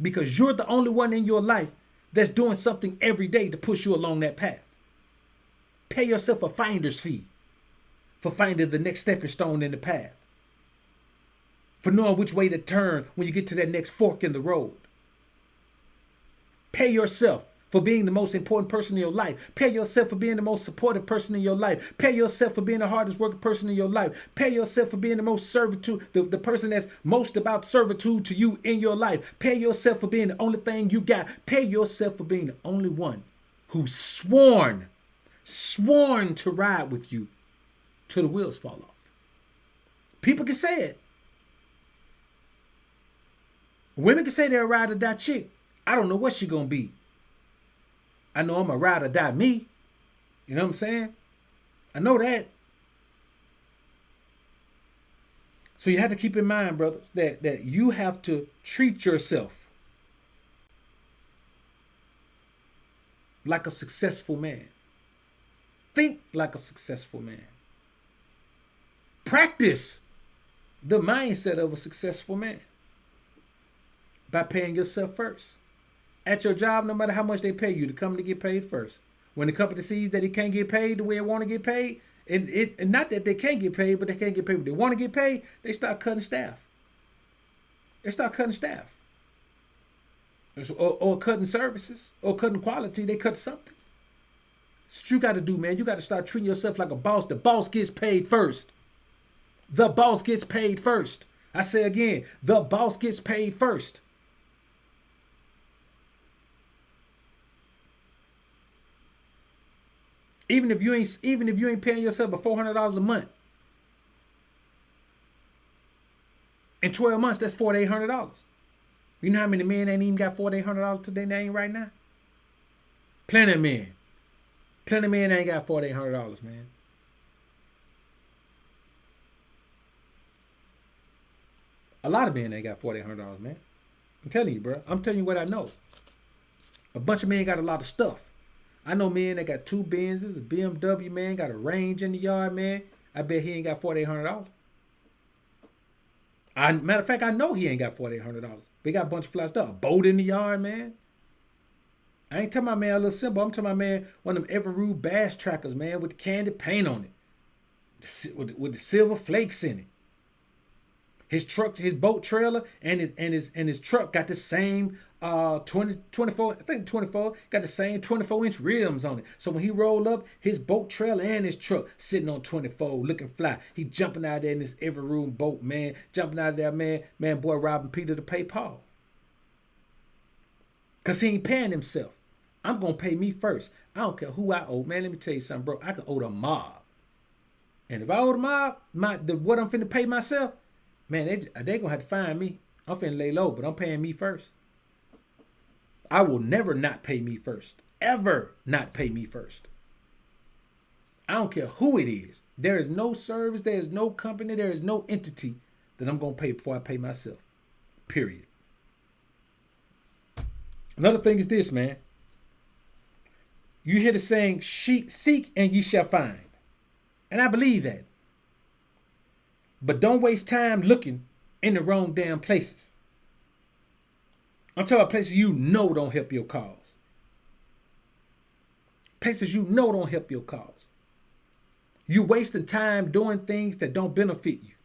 because you're the only one in your life that's doing something every day to push you along that path. Pay yourself a finder's fee for finding the next stepping stone in the path, for knowing which way to turn when you get to that next fork in the road. Pay yourself for being the most important person in your life. Pay yourself for being the most supportive person in your life. Pay yourself for being the hardest working person in your life. Pay yourself for being the most servitude, the person that's most about servitude to you in your life. Pay yourself for being the only thing you got. Pay yourself for being the only one who's sworn to ride with you till the wheels fall off. People can say it. Women can say they're a ride or die chick. I don't know what she gonna be. I know I'm a ride or die me. You know what I'm saying? I know that. So you have to keep in mind, brothers, that you have to treat yourself like a successful man. Think like a successful man. Practice the mindset of a successful man by paying yourself first. At your job, no matter how much they pay you, the company get paid first. When the company sees that it can't get paid the way it want to get paid, and not that they can't get paid, but they can't get paid. But they want to get paid, they start cutting staff. Or cutting services, or cutting quality. They cut something. That's what you got to do, man. You got to start treating yourself like a boss. The boss gets paid first. The boss gets paid first. I say again, the boss gets paid first. Even if you ain't paying yourself but $400 a month, in 12 months, that's $4,800. You know how many men ain't even got $4,800 to their name right now? Plenty of men. Plenty of men ain't got $4,800, man. A lot of men ain't got $4,800, man. I'm telling you, bro. I'm telling you what I know. A bunch of men got a lot of stuff. I know men that got 2 Benzes, a BMW, man, got a range in the yard, man. I bet he ain't got $4,800. Matter of fact, I know he ain't got $4,800. They got a bunch of fly stuff. A boat in the yard, man. I ain't talking about, man, a little simple. I'm talking about, man, one of them Everroot bass trackers, man, with the candy paint on it, with the silver flakes in it. His truck, his boat trailer, and his truck got the same 24, I think 24, got the same 24-inch rims on it. So when he rolled up, his boat trailer and his truck sitting on 24, looking fly. He jumping out there in this Everroot boat, man, jumping out of there, man, boy robbing Peter to pay Paul. Cause he ain't paying himself. I'm gonna pay me first. I don't care who I owe, man. Let me tell you something, bro. I can owe the mob, and if I owe the mob, what I'm finna pay myself. Man, they gonna have to find me. I'm finna lay low, but I'm paying me first. I will never not pay me first. Ever not pay me first. I don't care who it is. There is no service, there is no company, there is no entity that I'm gonna pay before I pay myself. Period. Another thing is this, man. You hear the saying, seek and ye shall find. And I believe that. But don't waste time looking in the wrong damn places. I'm talking about places you know don't help your cause. Places you know don't help your cause. You wasting time doing things that don't benefit you.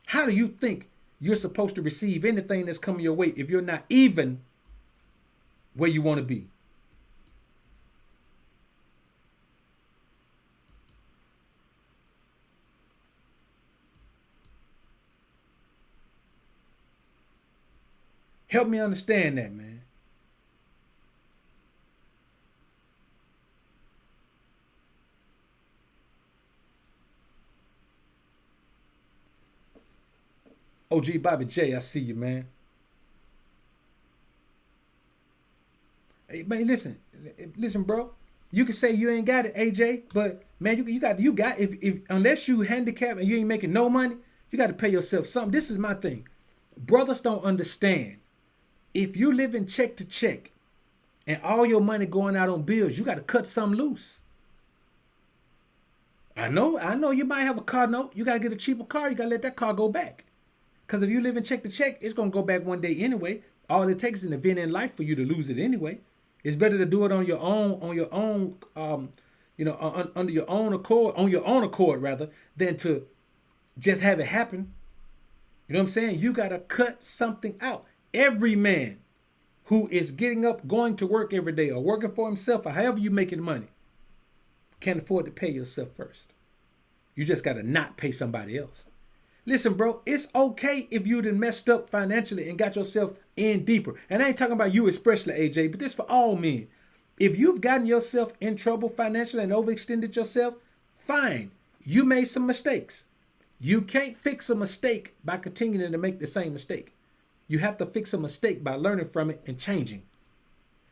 How do you think you're supposed to receive anything that's coming your way if you're not even where you want to be? Help me understand that, man. OG Bobby J, I see you, man. Hey, man, listen, bro. You can say you ain't got it, AJ, but man, you got if unless you handicapped and you ain't making no money, you got to pay yourself something. This is my thing. Brothers don't understand. If you live in check to check and all your money going out on bills, you got to cut some loose. I know you might have a car note. You got to get a cheaper car. You got to let that car go back. Because if you live in check to check, it's going to go back one day anyway. All it takes is an event in life for you to lose it anyway. It's better to do it on your own, under your own accord rather, than to just have it happen. You know what I'm saying? You got to cut something out. Every man who is getting up, going to work every day or working for himself or however you making money can't afford to pay yourself first. You just got to not pay somebody else. Listen, bro, it's okay if you done messed up financially and got yourself in deeper. And I ain't talking about you especially, AJ, but this for all men. If you've gotten yourself in trouble financially and overextended yourself, fine. You made some mistakes. You can't fix a mistake by continuing to make the same mistake. You have to fix a mistake by learning from it and changing.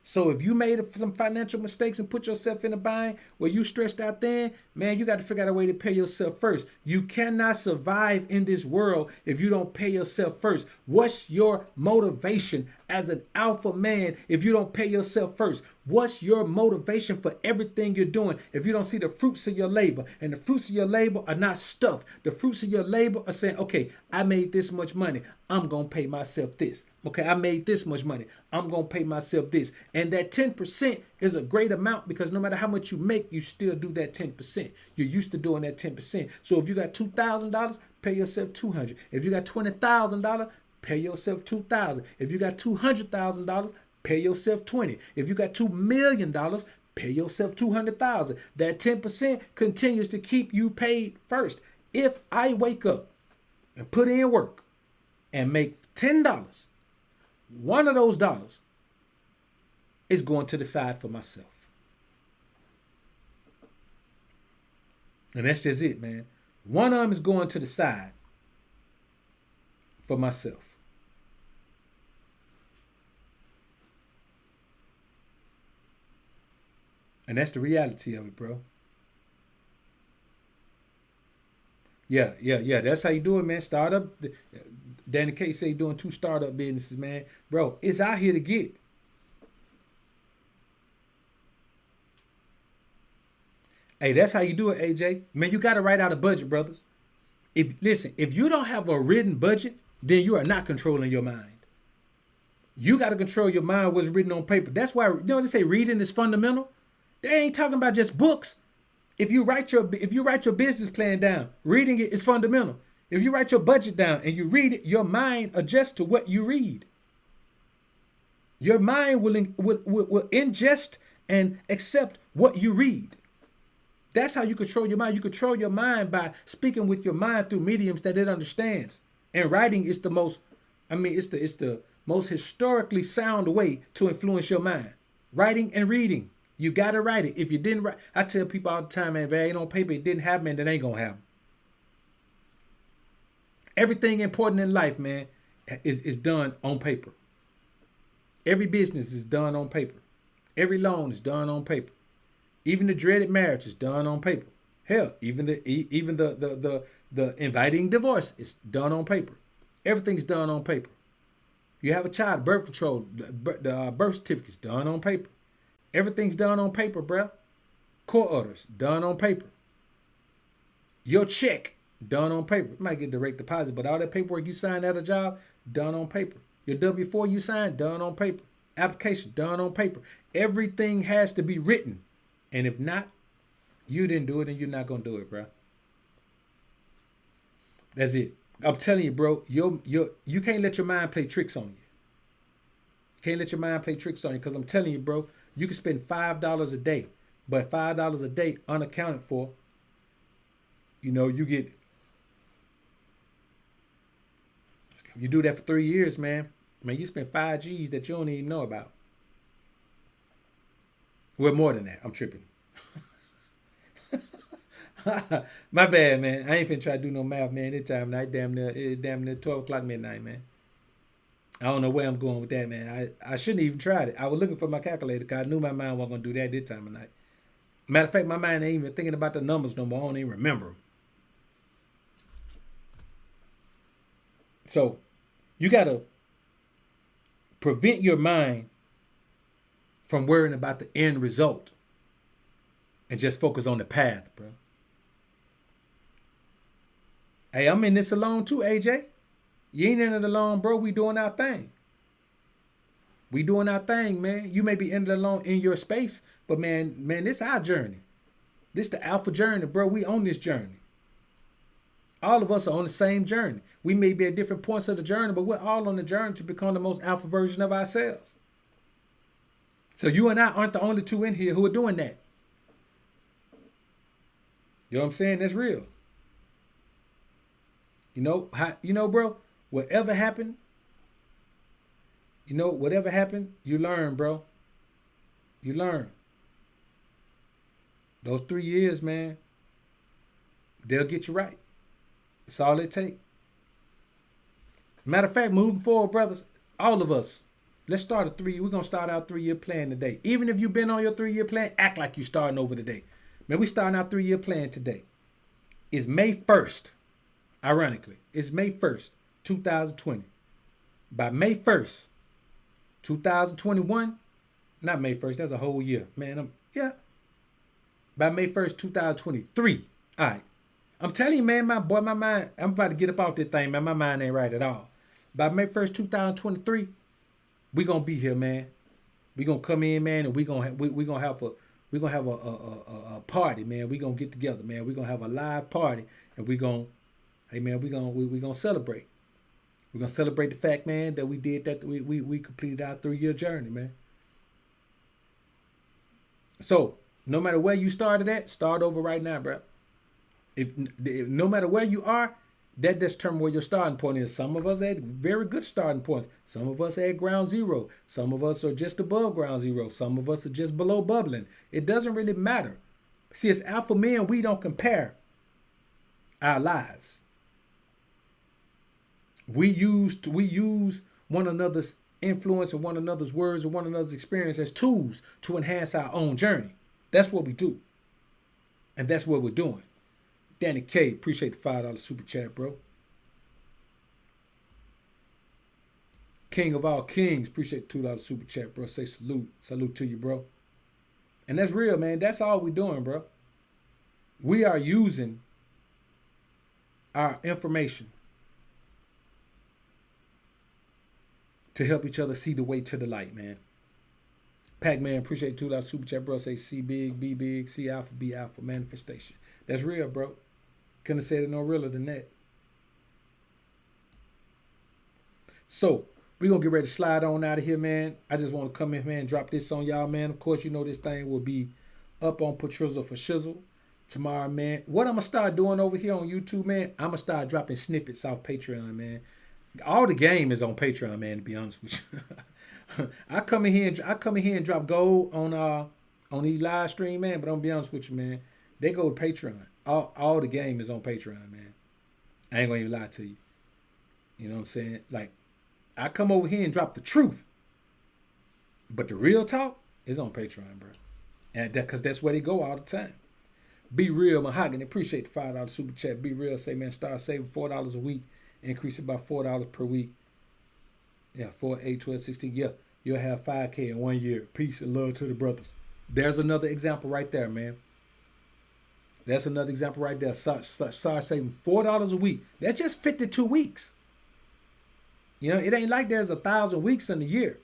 So if you made some financial mistakes and put yourself in a bind where you stressed out then, man, you got to figure out a way to pay yourself first. You cannot survive in this world if you don't pay yourself first. What's your motivation as an alpha man if you don't pay yourself first? What's your motivation for everything you're doing if you don't see the fruits of your labor? And the fruits of your labor are not stuff. The fruits of your labor are saying, okay, I made this much money. I'm going to pay myself this. Okay, I made this much money. I'm going to pay myself this. And that 10% is a great amount because no matter how much you make, you still do that 10%. You're used to doing that 10%. So if you got $2,000, pay yourself $200. If you got $20,000, pay yourself $2,000. If you got $200,000, pay yourself $20. If you got $2 million, pay yourself $200,000. That 10% continues to keep you paid first. If I wake up and put in work and make $10, one of those dollars is going to the side for myself. And that's just it, man. One of them is going to the side for myself. And that's the reality of it, bro. Yeah. That's how you do it, man. Startup. Danny K say doing 2 startup businesses, man. Bro, it's out here to get. Hey, that's how you do it, AJ. Man, you got to write out a budget, brothers. If you don't have a written budget, then you are not controlling your mind. You got to control your mind what's written on paper. That's why they say reading is fundamental. They ain't talking about just books. If you write your business plan down, reading it is fundamental. If you write your budget down and you read it, your mind adjusts to what you read. Your mind will ingest and accept what you read. That's how you control your mind. You control your mind by speaking with your mind through mediums that it understands. And writing is the most, it's the most historically sound way to influence your mind. Writing and reading. You gotta write it. If you didn't write, I tell people all the time, man, if it ain't on paper, it didn't happen, and it ain't gonna happen. Everything important in life, man, is done on paper. Every business is done on paper. Every loan is done on paper. Even the dreaded marriage is done on paper. Hell, even the inviting divorce is done on paper. Everything's done on paper. You have a child, birth control, the birth certificate is done on paper. Everything's done on paper, bruh. Court orders done on paper. Your check done on paper. You might get direct deposit, but all that paperwork you signed at a job done on paper. Your W-4 you signed done on paper. Application done on paper. Everything has to be written. And if not, you didn't do it and you're not going to do it, bro. That's it. I'm telling you, bro, you can't let your mind play tricks on you. You can't let your mind play tricks on you because I'm telling you, bro, you can spend $5 a day, but $5 a day unaccounted for, you do that for 3 years, man. You spend 5 G's that you don't even know about. Well, more than that. I'm tripping. My bad, man. I ain't finna try to do no math, man. This time night, damn near 12 o'clock midnight, man. I don't know where I'm going with that, man. I shouldn't even tried it. I was looking for my calculator because I knew my mind wasn't gonna do that this time of night. Matter of fact, my mind ain't even thinking about the numbers no more. I don't even remember them. So, you gotta prevent your mind from worrying about the end result and just focus on the path, bro. Hey, I'm in this alone too, AJ. You ain't in it alone, bro. We doing our thing. We doing our thing, man. You may be in it alone in your space, but man, this our journey. This the alpha journey, bro. We on this journey. All of us are on the same journey. We may be at different points of the journey, but we're all on the journey to become the most alpha version of ourselves. So you and I aren't the only two in here who are doing that. You know what I'm saying? That's real. Bro, whatever happened, you learn, bro. You learn. Those 3 years, man, they'll get you right. That's all it takes. Matter of fact, moving forward, brothers, all of us, we're going to start our 3-year plan today. Even if you've been on your 3-year plan, act like you're starting over today. Man, we starting our 3-year plan today. It's May 1st. Ironically, it's May 1st, 2020. By May 1st, 2021, not May 1st, that's a whole year. Man, by May 1st, 2023. All right. I'm telling you, man, my mind, I'm about to get up off this thing, man. My mind ain't right at all. By May 1st, 2023, we going to be here, man. We going to come in, man, and we going to have a party, man. We going to get together, man. We going to have a live party, and we going to celebrate. We're going to celebrate the fact, man, that we did that. We completed our 3-year journey, man. So, no matter where you started at, start over right now, bro. If no matter where you are, that determines where your starting point is. Some of us had very good starting points. Some of us at ground zero. Some of us are just above ground zero. Some of us are just below bubbling. It doesn't really matter. See, as alpha men, we don't compare our lives. We use one another's influence and one another's words and one another's experience as tools to enhance our own journey. That's what we do. And that's what we're doing. Danny K, appreciate the $5 super chat, bro. King of all kings, appreciate the $2 super chat, bro. Say salute. Salute to you, bro. And that's real, man. That's all we're doing, bro. We are using our information to help each other see the way to the light, man. Pac-Man, appreciate $2 super chat, bro. Say C big, B big, C alpha, B alpha, manifestation. That's real, bro. Couldn't have said it no realer than that. So, we're going to get ready to slide on out of here, man. I just want to come in, man, drop this on y'all, man. Of course, you know this thing will be up on Patrizzle for Shizzle tomorrow, man. What I'm going to start doing over here on YouTube, man, I'm going to start dropping snippets off Patreon, man. All the game is on Patreon, man, to be honest with you. I come in here and drop gold on these live stream, man, but I'm gonna be honest with you, man. They go to Patreon. All the game is on Patreon, man. I ain't gonna even lie to you. You know what I'm saying? Like, I come over here and drop the truth. But the real talk is on Patreon, bro. And because that's where they go all the time. Be Real Mahogany. Appreciate the $5 super chat. Be Real. Say, man, start saving $4 a week. Increase it by $4 per week. Yeah, 4, 8, 12, 16. Yeah, you'll have 5K in 1 year. Peace and love to the brothers. There's another example right there, man. That's another example right there. Start saving $4 a week. That's just 52 weeks. You know, it ain't like there's 1,000 weeks in a year.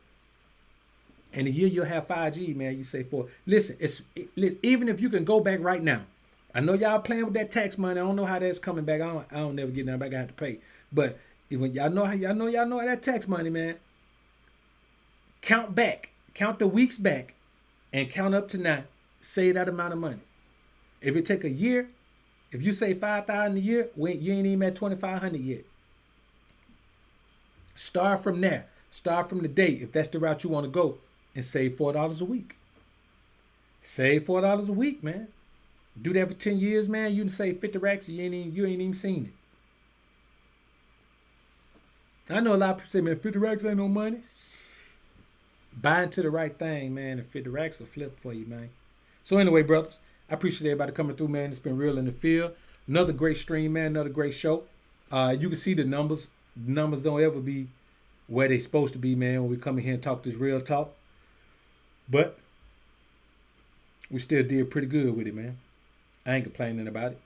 In a year, you'll have 5G, man. You say 4. Listen, even if you can go back right now. I know y'all playing with that tax money. I don't know how that's coming back. I don't never get that back. I have to pay. But even y'all know that tax money, man. Count back. Count the weeks back and count up to now. Save that amount of money. If it take a year, if you say 5,000 a year, you ain't even at 2,500 yet. Start from there. Start from the date, if that's the route you want to go, and save $4 a week. Save $4 a week, man. Do that for 10 years, man. You can save 50 racks and you ain't even seen it. I know a lot of people say, man, 50 racks ain't no money. Buy into the right thing, man, and 50 racks will flip for you, man. So anyway, brothers, I appreciate everybody coming through, man. It's been real in the field. Another great stream, man. Another great show. You can see the numbers. The numbers don't ever be where they supposed to be, man, when we come in here and talk this real talk. But we still did pretty good with it, man. I ain't complaining about it.